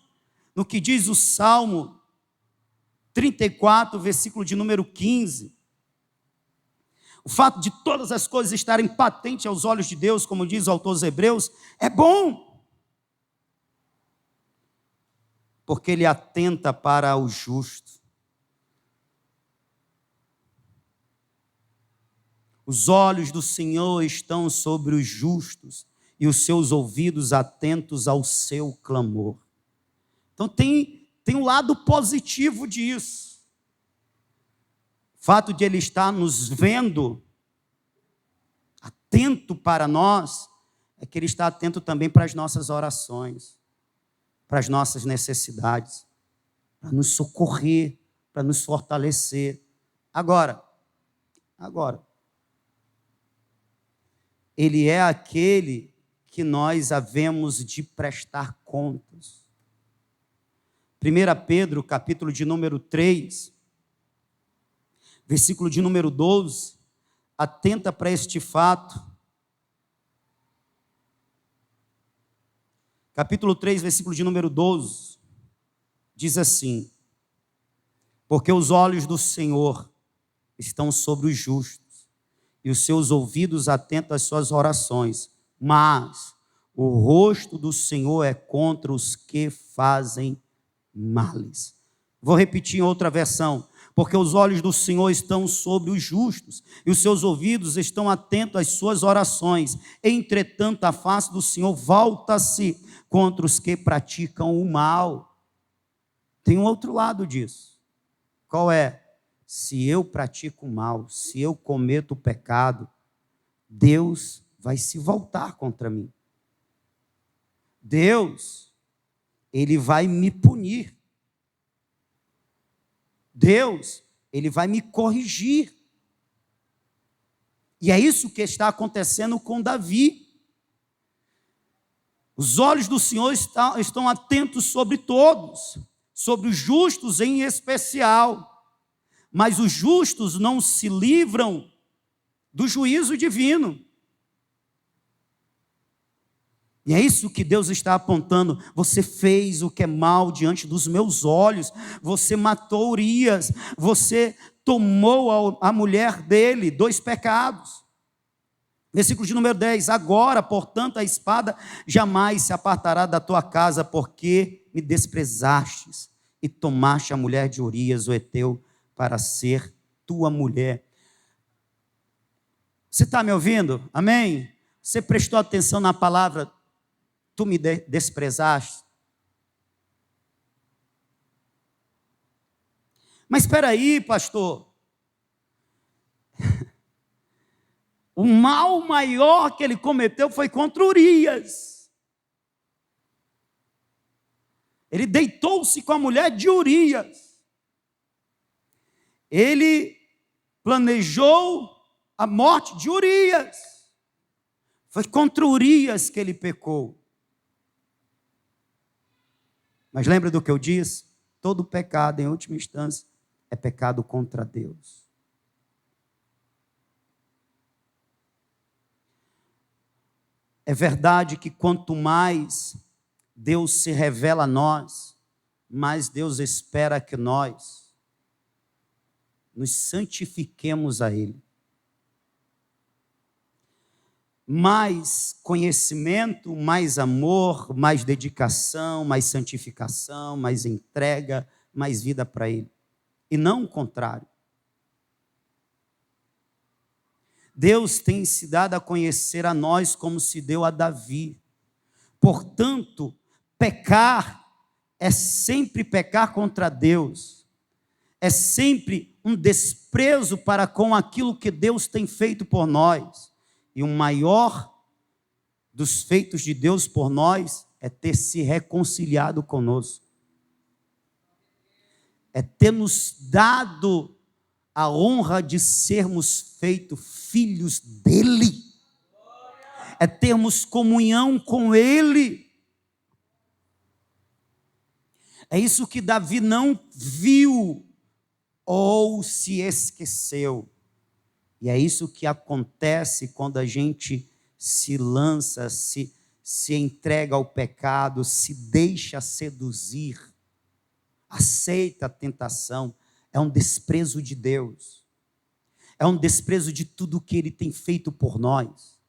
no que diz o Salmo 34, versículo de número 15. O fato de todas as coisas estarem patentes aos olhos de Deus, como diz o autor dos Hebreus, é bom, porque ele atenta para o justo. Os olhos do Senhor estão sobre os justos, e os seus ouvidos atentos ao seu clamor. Então tem um lado positivo disso. O fato de ele estar nos vendo, atento para nós, é que ele está atento também para as nossas orações, para as nossas necessidades, para nos socorrer, para nos fortalecer. Agora, ele é aquele que nós havemos de prestar contas. 1 Pedro, capítulo de número 3, versículo de número 12, atenta para este fato. Capítulo 3, versículo de número 12, diz assim: porque os olhos do Senhor estão sobre os justos, e os seus ouvidos atentos às suas orações, mas o rosto do Senhor é contra os que fazem males. Vou repetir em outra versão. porque os olhos do Senhor estão sobre os justos, e os seus ouvidos estão atentos às suas orações. Entretanto, a face do Senhor volta-se contra os que praticam o mal. Tem um outro lado disso. Qual é? Se eu pratico o mal, se eu cometo o pecado, Deus vai se voltar contra mim. Deus, Ele vai me punir. Deus, Ele vai me corrigir. E é isso que está acontecendo com Davi. Os olhos do Senhor estão atentos sobre todos, sobre os justos em especial. Mas os justos não se livram do juízo divino. E é isso que Deus está apontando. Você fez o que é mal diante dos meus olhos. Você matou Urias. Você tomou a mulher dele. 2 pecados. Versículo de número 10. Agora, portanto, a espada jamais se apartará da tua casa, porque me desprezastes e tomaste a mulher de Urias, o heteu, para ser tua mulher. Você está me ouvindo? Amém? Você prestou atenção na palavra, tu me desprezaste? Mas espera aí, pastor. O mal maior que ele cometeu foi contra Urias. Ele deitou-se com a mulher de Urias. Ele planejou a morte de Urias. Foi contra Urias que ele pecou. Mas lembra do que eu disse? Todo pecado, em última instância, é pecado contra Deus. É verdade que quanto mais Deus se revela a nós, mais Deus espera que nós nos santifiquemos a Ele. Mais conhecimento, mais amor, mais dedicação, mais santificação, mais entrega, mais vida para Ele. E não o contrário. Deus tem se dado a conhecer a nós como se deu a Davi. Portanto, pecar é sempre pecar contra Deus. É sempre um desprezo para com aquilo que Deus tem feito por nós. E o maior dos feitos de Deus por nós é ter se reconciliado conosco. É ter nos dado a honra de sermos feitos filhos dele. É termos comunhão com ele. É isso que Davi não viu ou se esqueceu. E é isso que acontece quando a gente se lança, se entrega ao pecado, se deixa seduzir, aceita a tentação. É um desprezo de Deus. É um desprezo de tudo que Ele tem feito por nós.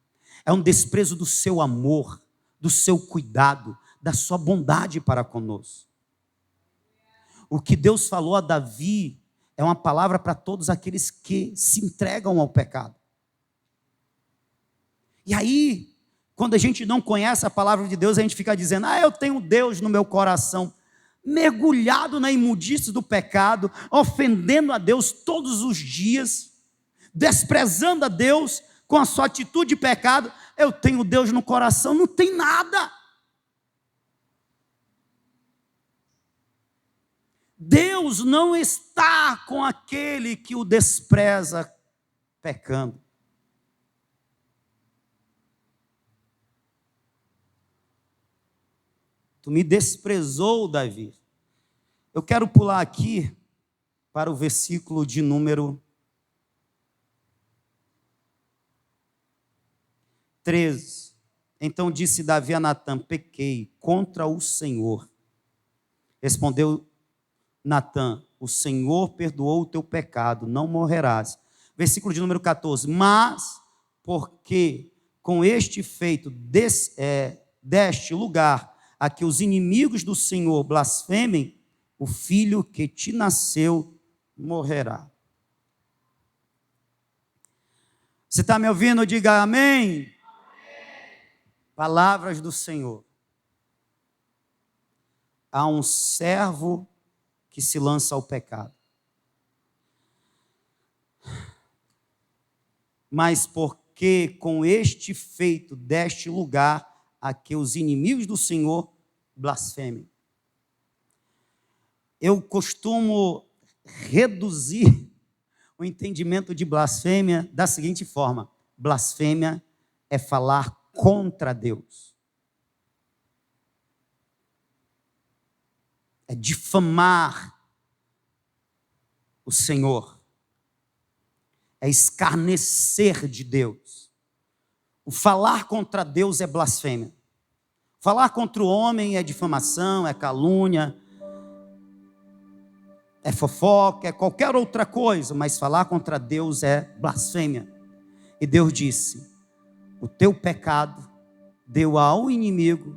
É um desprezo do seu amor, do seu cuidado, da sua bondade para conosco. O que Deus falou a Davi é uma palavra para todos aqueles que se entregam ao pecado. E aí, quando a gente não conhece a palavra de Deus, a gente fica dizendo, eu tenho Deus no meu coração, mergulhado na imundície do pecado, ofendendo a Deus todos os dias, desprezando a Deus com a sua atitude de pecado. Eu tenho Deus no coração, não tem nada. Deus não está com aquele que o despreza pecando. Tu me desprezou, Davi. Eu quero pular aqui para o versículo de número 13. Então disse Davi a Natã: pequei contra o Senhor. Respondeu Natã: o Senhor perdoou o teu pecado, não morrerás. Versículo de número 14. Mas, porque com este feito deste lugar a que os inimigos do Senhor blasfemem, o filho que te nasceu morrerá. Você está me ouvindo? Diga amém. Amém. Palavras do Senhor. Há um servo que se lança ao pecado. Mas porque com este feito deste lugar a que os inimigos do Senhor blasfemem. Eu costumo reduzir o entendimento de blasfêmia da seguinte forma: blasfêmia é falar contra Deus. É difamar o Senhor. É escarnecer de Deus. O falar contra Deus é blasfêmia. Falar contra o homem é difamação, é calúnia, é fofoca, é qualquer outra coisa, mas falar contra Deus é blasfêmia. E Deus disse: o teu pecado deu ao inimigo,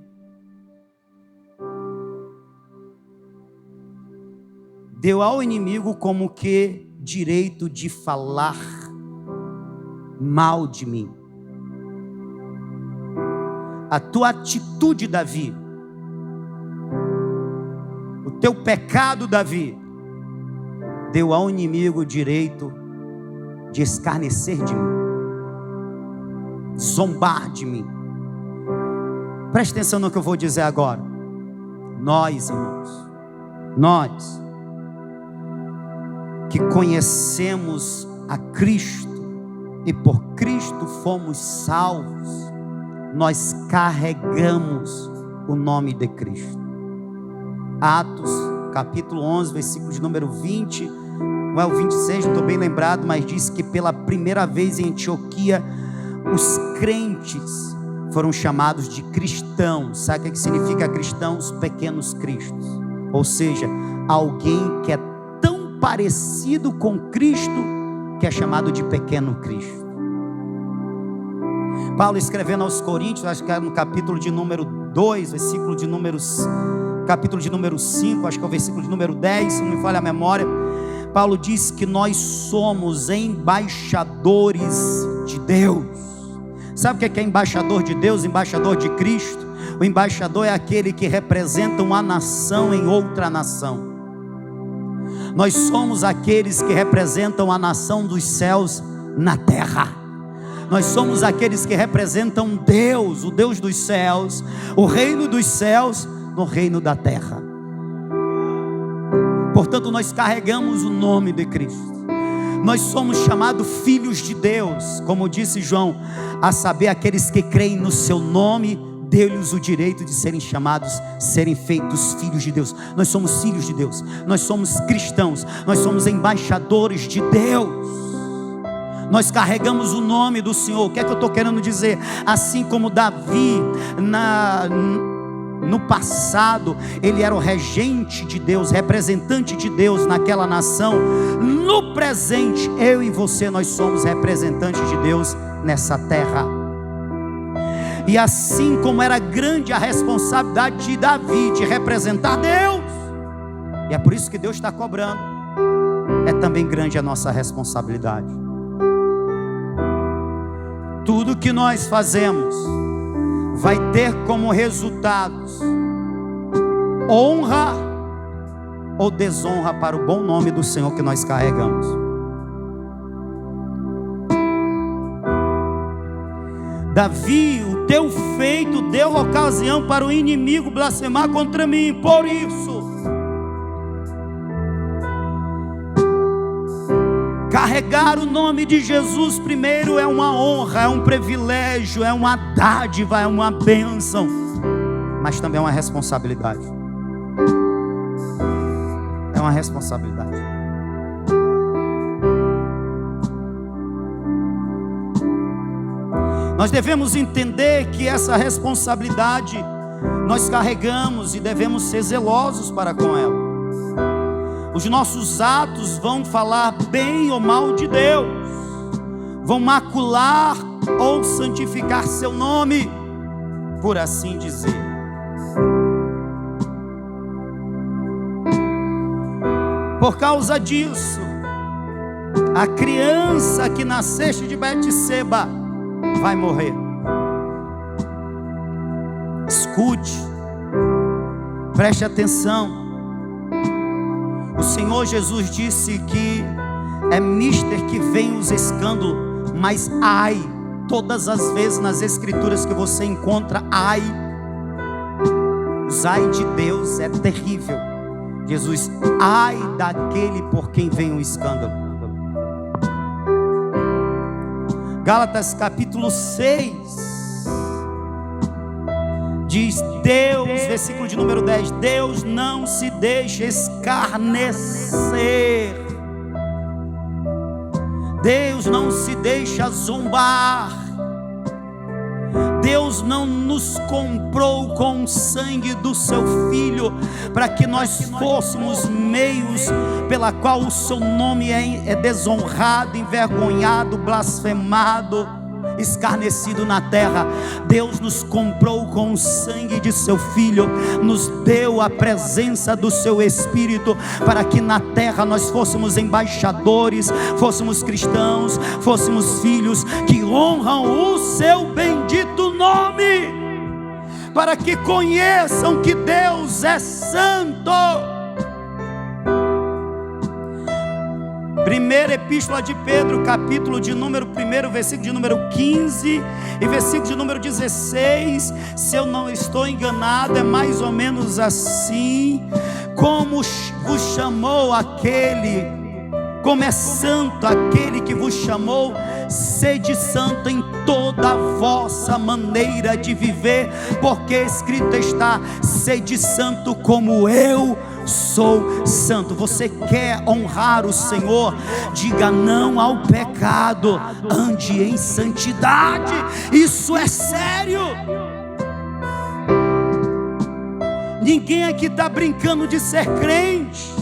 como que direito de falar mal de mim. A tua atitude, Davi, o teu pecado, Davi, deu ao inimigo o direito de escarnecer de mim, zombar de mim. Preste atenção no que eu vou dizer agora. Nós, irmãos, nós que conhecemos a Cristo e por Cristo fomos salvos, nós carregamos o nome de Cristo. Atos capítulo 11, versículo de número 20, não é o 26, não estou bem lembrado, mas diz que pela primeira vez em Antioquia, os crentes foram chamados de cristãos. Sabe o que significa cristãos? Pequenos cristos. Ou seja, alguém que é tão parecido com Cristo, que é chamado de pequeno Cristo. Paulo escrevendo aos Coríntios, acho que é no capítulo de número 2, capítulo de número 5, acho que é o versículo de número 10, se não me falha a memória, Paulo diz que nós somos embaixadores de Deus. Sabe o que é embaixador de Deus? Embaixador de Cristo. O embaixador é aquele que representa uma nação em outra nação. Nós somos aqueles que representam a nação dos céus na terra. Nós somos aqueles que representam Deus, o Deus dos céus, o reino dos céus no reino da terra. Portanto, nós carregamos o nome de Cristo. Nós somos chamados filhos de Deus, como disse João, a saber, aqueles que creem no seu nome, deu-lhes o direito de serem chamados, serem feitos filhos de Deus. Nós somos filhos de Deus, nós somos cristãos, nós somos embaixadores de Deus. Nós carregamos o nome do Senhor. O que é que eu estou querendo dizer? Assim como Davi, no passado, ele era o regente de Deus, representante de Deus naquela nação. No presente, eu e você, nós somos representantes de Deus nessa terra. E assim como era grande a responsabilidade de Davi de representar Deus, e é por isso que Deus está cobrando, é também grande a nossa responsabilidade. Tudo que nós fazemos vai ter como resultados honra ou desonra para o bom nome do Senhor que nós carregamos. Davi, o teu feito deu ocasião para o inimigo blasfemar contra mim. Por isso, carregar o nome de Jesus primeiro é uma honra, é um privilégio, é uma dádiva, é uma bênção, mas também é uma responsabilidade. É uma responsabilidade. Nós devemos entender que essa responsabilidade nós carregamos e devemos ser zelosos para com ela. Os nossos atos vão falar bem ou mal de Deus, vão macular ou santificar seu nome, por assim dizer. Por causa disso, A criança que nasceste de Betseba vai morrer. Escute, preste atenção. O Senhor Jesus disse que é mister que vem os escândalos, mas ai, todas as vezes nas escrituras que você encontra ai, os ai de Deus é terrível. Jesus, ai daquele por quem vem o escândalo. Gálatas capítulo 6 diz: Deus, versículo de número 10, Deus não se deixa escarnecer, Deus não se deixa zombar. Deus não nos comprou com o sangue do seu Filho para que nós fôssemos meios pela qual o seu nome é desonrado, envergonhado, blasfemado, escarnecido na terra. Deus nos comprou com o sangue de seu Filho, nos deu a presença do seu Espírito para que na terra nós fôssemos embaixadores, fôssemos cristãos, fôssemos filhos que honram o seu bendito nome, para que conheçam que Deus é santo. Primeira epístola de Pedro, capítulo de número 1, versículo de número 15 e versículo de número 16, se eu não estou enganado, é mais ou menos assim: como vos chamou aquele, como é santo aquele que vos chamou, sede santo em toda a vossa maneira de viver, porque escrito está: sede santo como eu sou santo. Você quer honrar o Senhor? Diga não ao pecado, ande em santidade. Isso é sério. Ninguém aqui está brincando de ser crente.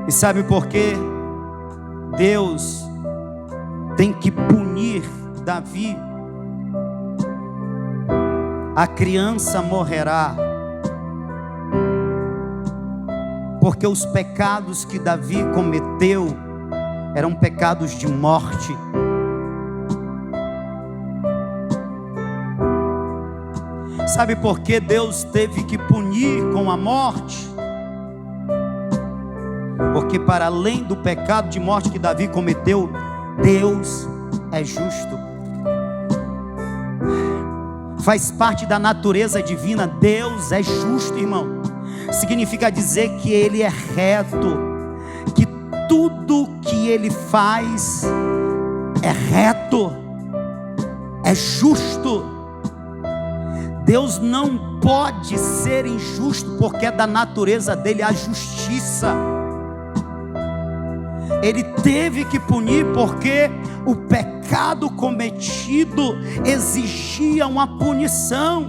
E sabe por quê? Deus tem que punir Davi. A criança morrerá, porque os pecados que Davi cometeu eram pecados de morte. Sabe por que Deus teve que punir com a morte? Porque para além do pecado de morte que Davi cometeu, Deus é justo. Faz parte da natureza divina. Deus é justo, irmão. Significa dizer que Ele é reto, que tudo que Ele faz é reto, é justo. Deus não pode ser injusto, porque é da natureza dele a justiça. Ele teve que punir porque o pecado cometido exigia uma punição.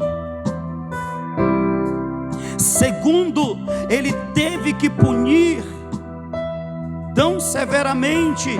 Segundo, ele teve que punir tão severamente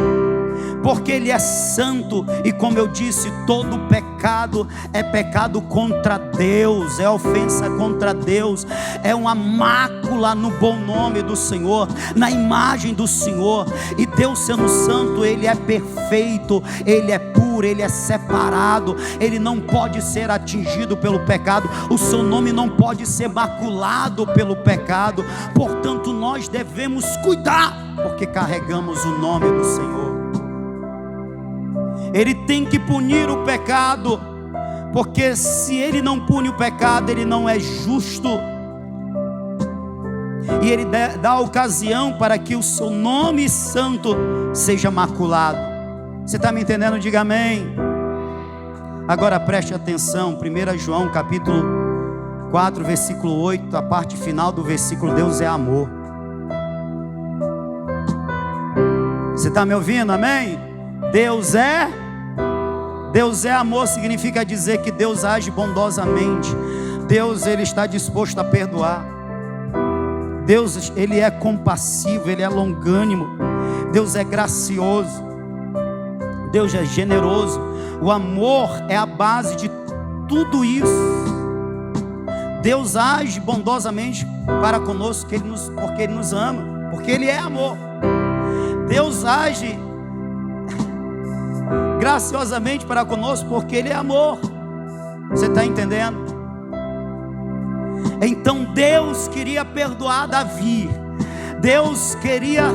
porque ele é santo, e como eu disse, todo pecado é pecado contra Deus, é ofensa contra Deus, é uma mácula no bom nome do Senhor, na imagem do Senhor. E Deus, sendo santo, ele é perfeito, ele é puro, ele é separado, ele não pode ser atingido pelo pecado, o seu nome não pode ser maculado pelo pecado. Portanto, nós devemos cuidar, porque carregamos o nome do Senhor. Ele tem que punir o pecado, porque se ele não pune o pecado, ele não é justo, e ele dá ocasião para que o seu nome santo seja maculado. Você está me entendendo? Diga amém. Agora preste atenção, 1 João capítulo 4, versículo 8, a parte final do versículo: Deus é amor. Você está me ouvindo? Amém? Deus é amor, significa dizer que Deus age bondosamente. Deus, ele está disposto a perdoar. Deus, ele é compassivo, ele é longânimo. Deus é gracioso. Deus é generoso. O amor é a base de tudo isso. Deus age bondosamente para conosco porque Ele nos ama, porque Ele é amor. Deus age graciosamente para conosco porque Ele é amor. Você está entendendo? Então Deus queria perdoar Davi. Deus queria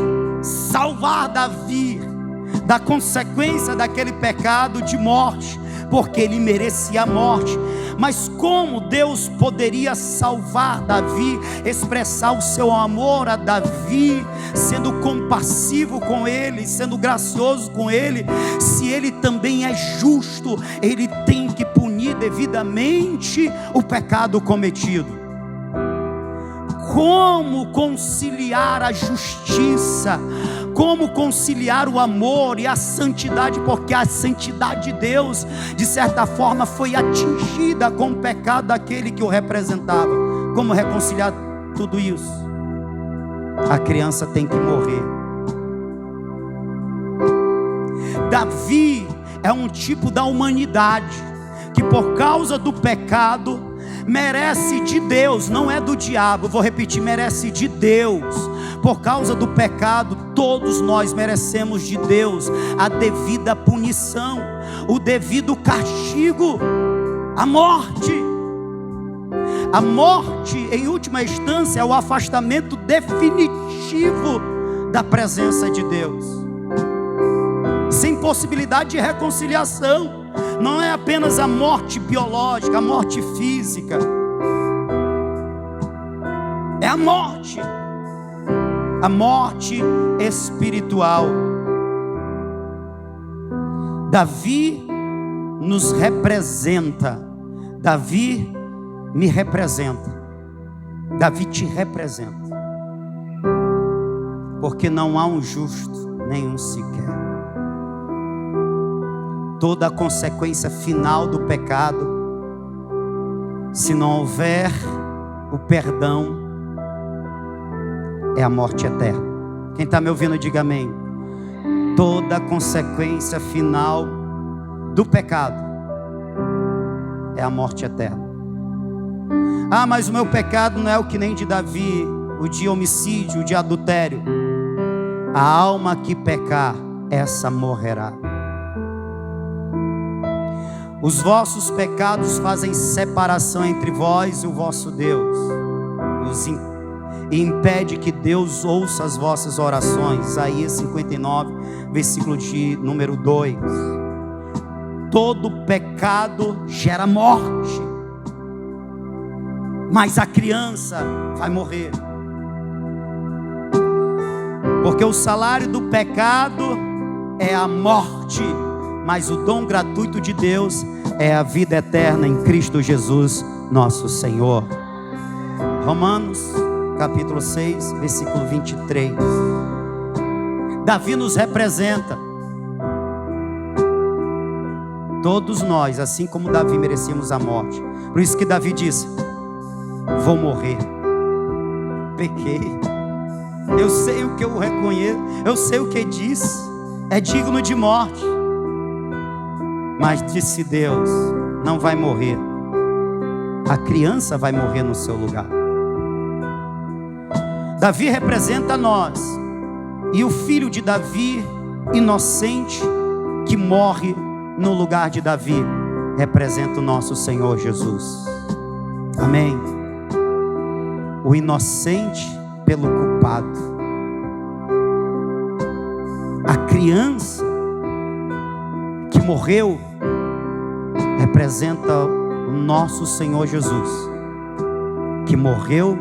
salvar Davi da consequência daquele pecado de morte, porque ele merecia a morte. Mas como Deus poderia salvar Davi, expressar o seu amor a Davi, sendo compassivo com ele, sendo gracioso com ele, se ele também é justo? Ele tem que punir devidamente o pecado cometido. Como conciliar a justiça? Como conciliar o amor e a santidade? Porque a santidade de Deus, de certa forma, foi atingida com o pecado daquele que o representava. Como reconciliar tudo isso? A criança tem que morrer. Davi é um tipo da humanidade que, por causa do pecado, merece de Deus, não é do diabo. Vou repetir, merece de Deus. Por causa do pecado, todos nós merecemos de Deus a devida punição, o devido castigo, a morte. A morte, em última instância, é o afastamento definitivo da presença de Deus, sem possibilidade de reconciliação. Não é apenas a morte biológica, a morte física, é a morte espiritual. Davi nos representa, Davi me representa, Davi te representa, porque não há um justo, nenhum sequer. Toda a consequência final do pecado, se não houver o perdão, é a morte eterna. Quem está me ouvindo, diga amém. Toda a consequência final do pecado é a morte eterna. Ah, mas o meu pecado não é o que nem de Davi, o de homicídio, o de adultério. A alma que pecar, essa morrerá. Os vossos pecados fazem separação entre vós e o vosso Deus, e impede que Deus ouça as vossas orações. Isaías 59, versículo de número 2. Todo pecado gera morte, mas a criança vai morrer, porque o salário do pecado é a morte, mas o dom gratuito de Deus é a vida eterna em Cristo Jesus, nosso Senhor. Romanos capítulo 6, versículo 23. Davi nos representa. Todos nós, assim como Davi, merecemos a morte. Por isso que Davi disse: vou morrer, pequei. Eu sei o que eu reconheço, eu sei o que diz, é digno de morte. Mas disse Deus: não vai morrer, a criança vai morrer no seu lugar. Davi representa nós, e o filho de Davi, inocente, que morre no lugar de Davi, representa o nosso Senhor Jesus. Amém. O inocente pelo culpado, a criança que morreu representa o nosso Senhor Jesus, que morreu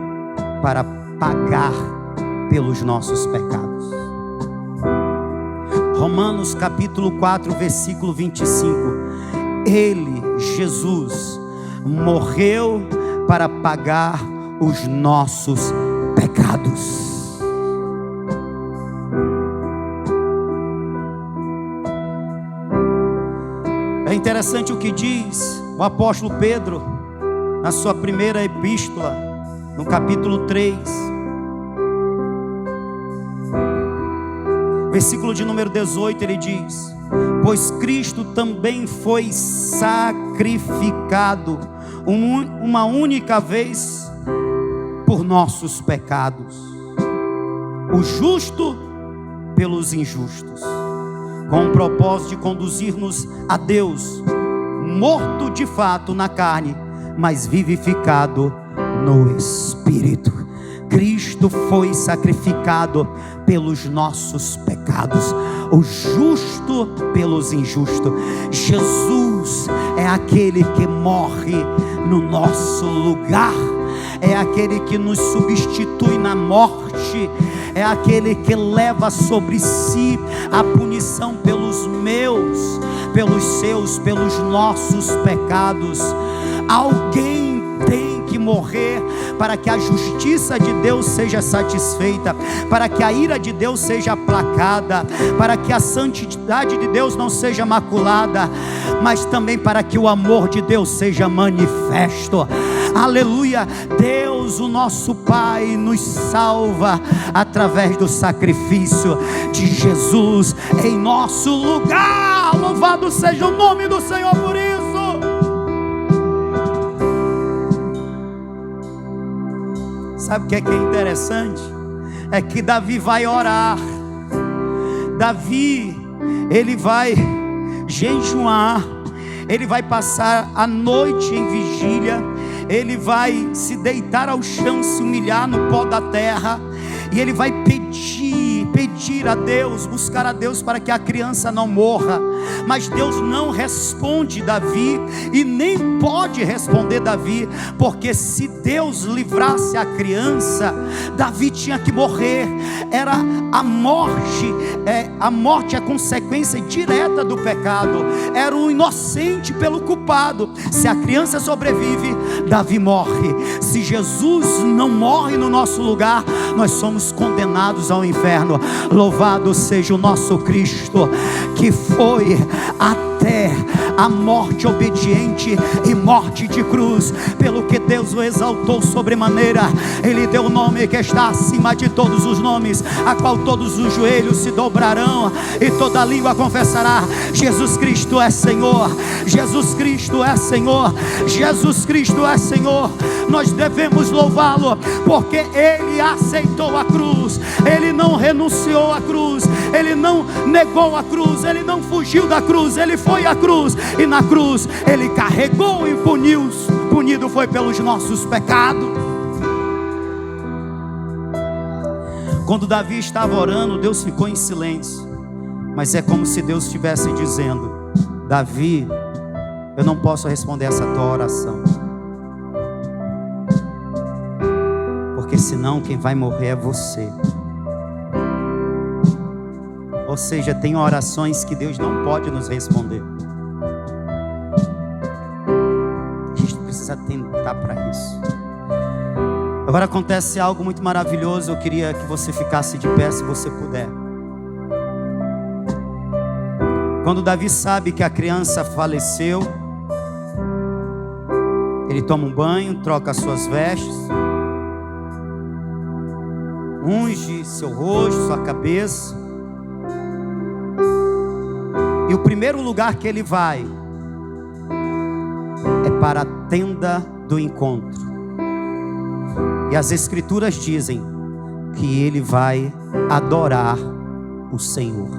para pagar pelos nossos pecados. Romanos capítulo 4, versículo 25. Ele, Jesus, morreu para pagar os nossos pecados. É interessante o que diz o apóstolo Pedro na sua primeira epístola, no capítulo 3, versículo de número 18, ele diz: pois Cristo também foi sacrificado uma única vez por nossos pecados, o justo pelos injustos, com o propósito de conduzir-nos a Deus, morto de fato na carne, mas vivificado no Espírito. Cristo foi sacrificado pelos nossos pecados, o justo pelos injustos. Jesus é aquele que morre no nosso lugar, é aquele que nos substitui na morte, é aquele que leva sobre si a punição pelos meus, pelos seus, pelos nossos pecados. Alguém tem que morrer para que a justiça de Deus seja satisfeita, para que a ira de Deus seja aplacada, para que a santidade de Deus não seja maculada, mas também para que o amor de Deus seja manifesto. Aleluia. Deus, o nosso Pai, nos salva através do sacrifício de Jesus em nosso lugar. Louvado seja o nome do Senhor por isso. Sabe o que é interessante? É que Davi vai orar. Davi, ele vai jejuar, ele vai passar a noite em vigília, ele vai se deitar ao chão, se humilhar no pó da terra, e ele vai pedir a Deus, buscar a Deus para que a criança não morra. Mas Deus não responde Davi, e nem pode responder Davi, porque se Deus livrasse a criança, Davi tinha que morrer. Era a morte, a morte é consequência direta do pecado, era o inocente pelo culpado. Se a criança sobrevive, Davi morre. Se Jesus não morre no nosso lugar, nós somos condenados ao inferno. Louvado seja o nosso Cristo, que foi até a morte obediente e morte de cruz, pelo que Deus o exaltou sobremaneira. Ele deu o nome que está acima de todos os nomes, a qual todos os joelhos se dobrarão e toda língua confessará: Jesus Cristo é Senhor, Jesus Cristo é Senhor, Jesus Cristo é Senhor. Nós devemos louvá-lo, porque Ele aceitou a cruz, Ele não renunciou à cruz, Ele não negou a cruz, Ele não fugiu da cruz, Ele foi à cruz, e na cruz Ele carregou e punido foi pelos nossos pecados. Quando Davi estava orando, Deus ficou em silêncio, mas é como se Deus estivesse dizendo: Davi, eu não posso responder essa tua oração, porque senão quem vai morrer é você. Ou seja, tem orações que Deus não pode nos responder. A gente precisa tentar para isso. Agora acontece algo muito maravilhoso. Eu queria que você ficasse de pé, se você puder. Quando Davi sabe que a criança faleceu, ele toma um banho, troca as suas vestes, unge seu rosto, sua cabeça. E o primeiro lugar que ele vai é para a tenda do encontro. E as escrituras dizem que ele vai adorar o Senhor.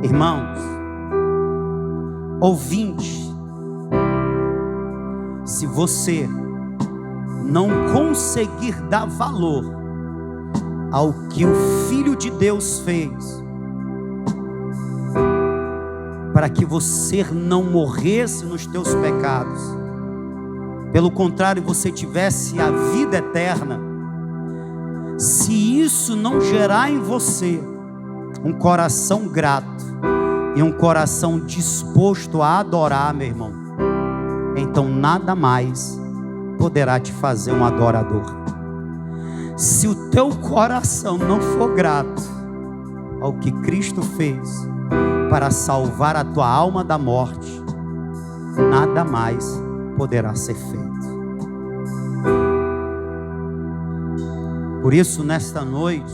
Irmãos, ouvinte, se você não conseguir dar valor ao que o Filho de Deus fez, para que você não morresse nos teus pecados, pelo contrário, você tivesse a vida eterna, se isso não gerar em você um coração grato e um coração disposto a adorar, meu irmão, então nada mais poderá te fazer um adorador. Se o teu coração não for grato ao que Cristo fez para salvar a tua alma da morte, nada mais poderá ser feito. Por isso nesta noite,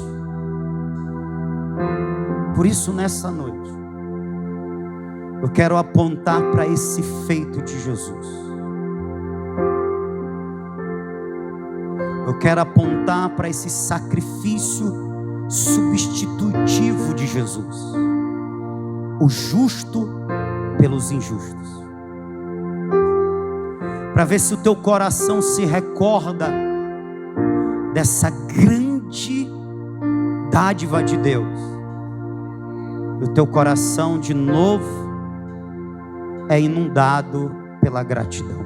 Eu quero apontar para esse feito de Jesus. Eu quero apontar para esse sacrifício substitutivo de Jesus. O justo pelos injustos. Para ver se o teu coração se recorda dessa grande dádiva de Deus. E o teu coração de novo é inundado pela gratidão.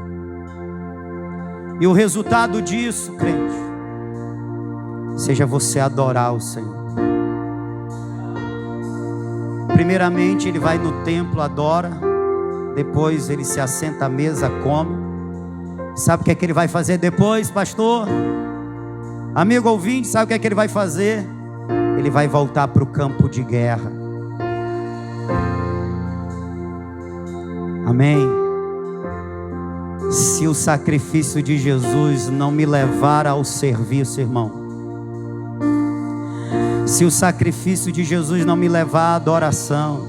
E o resultado disso, crente, seja você adorar o Senhor. Primeiramente ele vai no templo, adora. Depois ele se assenta à mesa, come. Sabe o que é que ele vai fazer depois, pastor? Amigo ouvinte, sabe o que é que ele vai fazer? Ele vai voltar para o campo de guerra. Amém? Se o sacrifício de Jesus não me levar ao serviço, irmão, se o sacrifício de Jesus não me levar à adoração,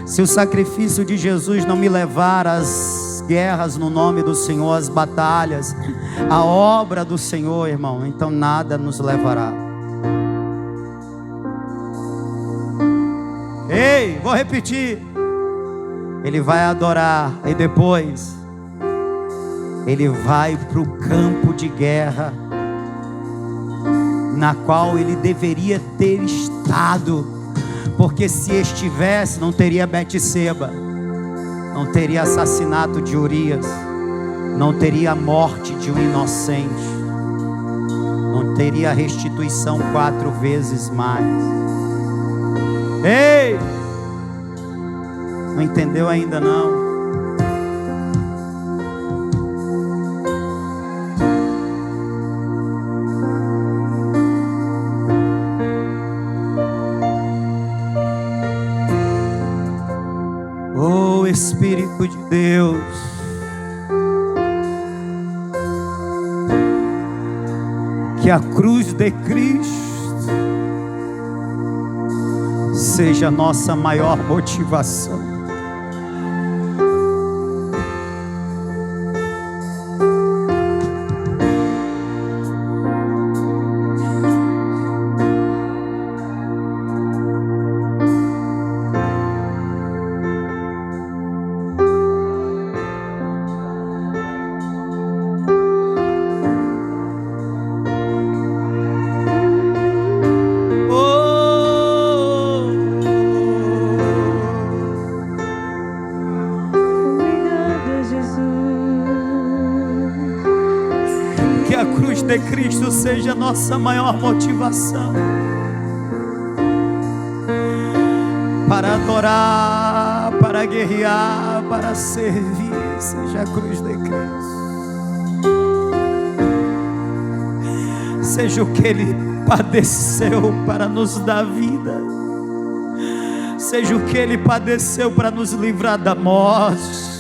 se o sacrifício de Jesus não me levar às guerras no nome do Senhor, às batalhas, à obra do Senhor, irmão, então nada nos levará. Ei, vou repetir. Ele vai adorar e depois ele vai para o campo de guerra, na qual ele deveria ter estado, porque se estivesse não teria Betseba, não teria assassinato de Urias, não teria a morte de um inocente, não teria a restituição 4 vezes mais. Ei! Não entendeu ainda não? Oh Espírito de Deus, que a cruz de Cristo seja a nossa maior motivação. De Cristo seja a nossa maior motivação para adorar, para guerrear, para servir. Seja a cruz de Cristo, seja o que Ele padeceu para nos dar vida, seja o que Ele padeceu para nos livrar da morte.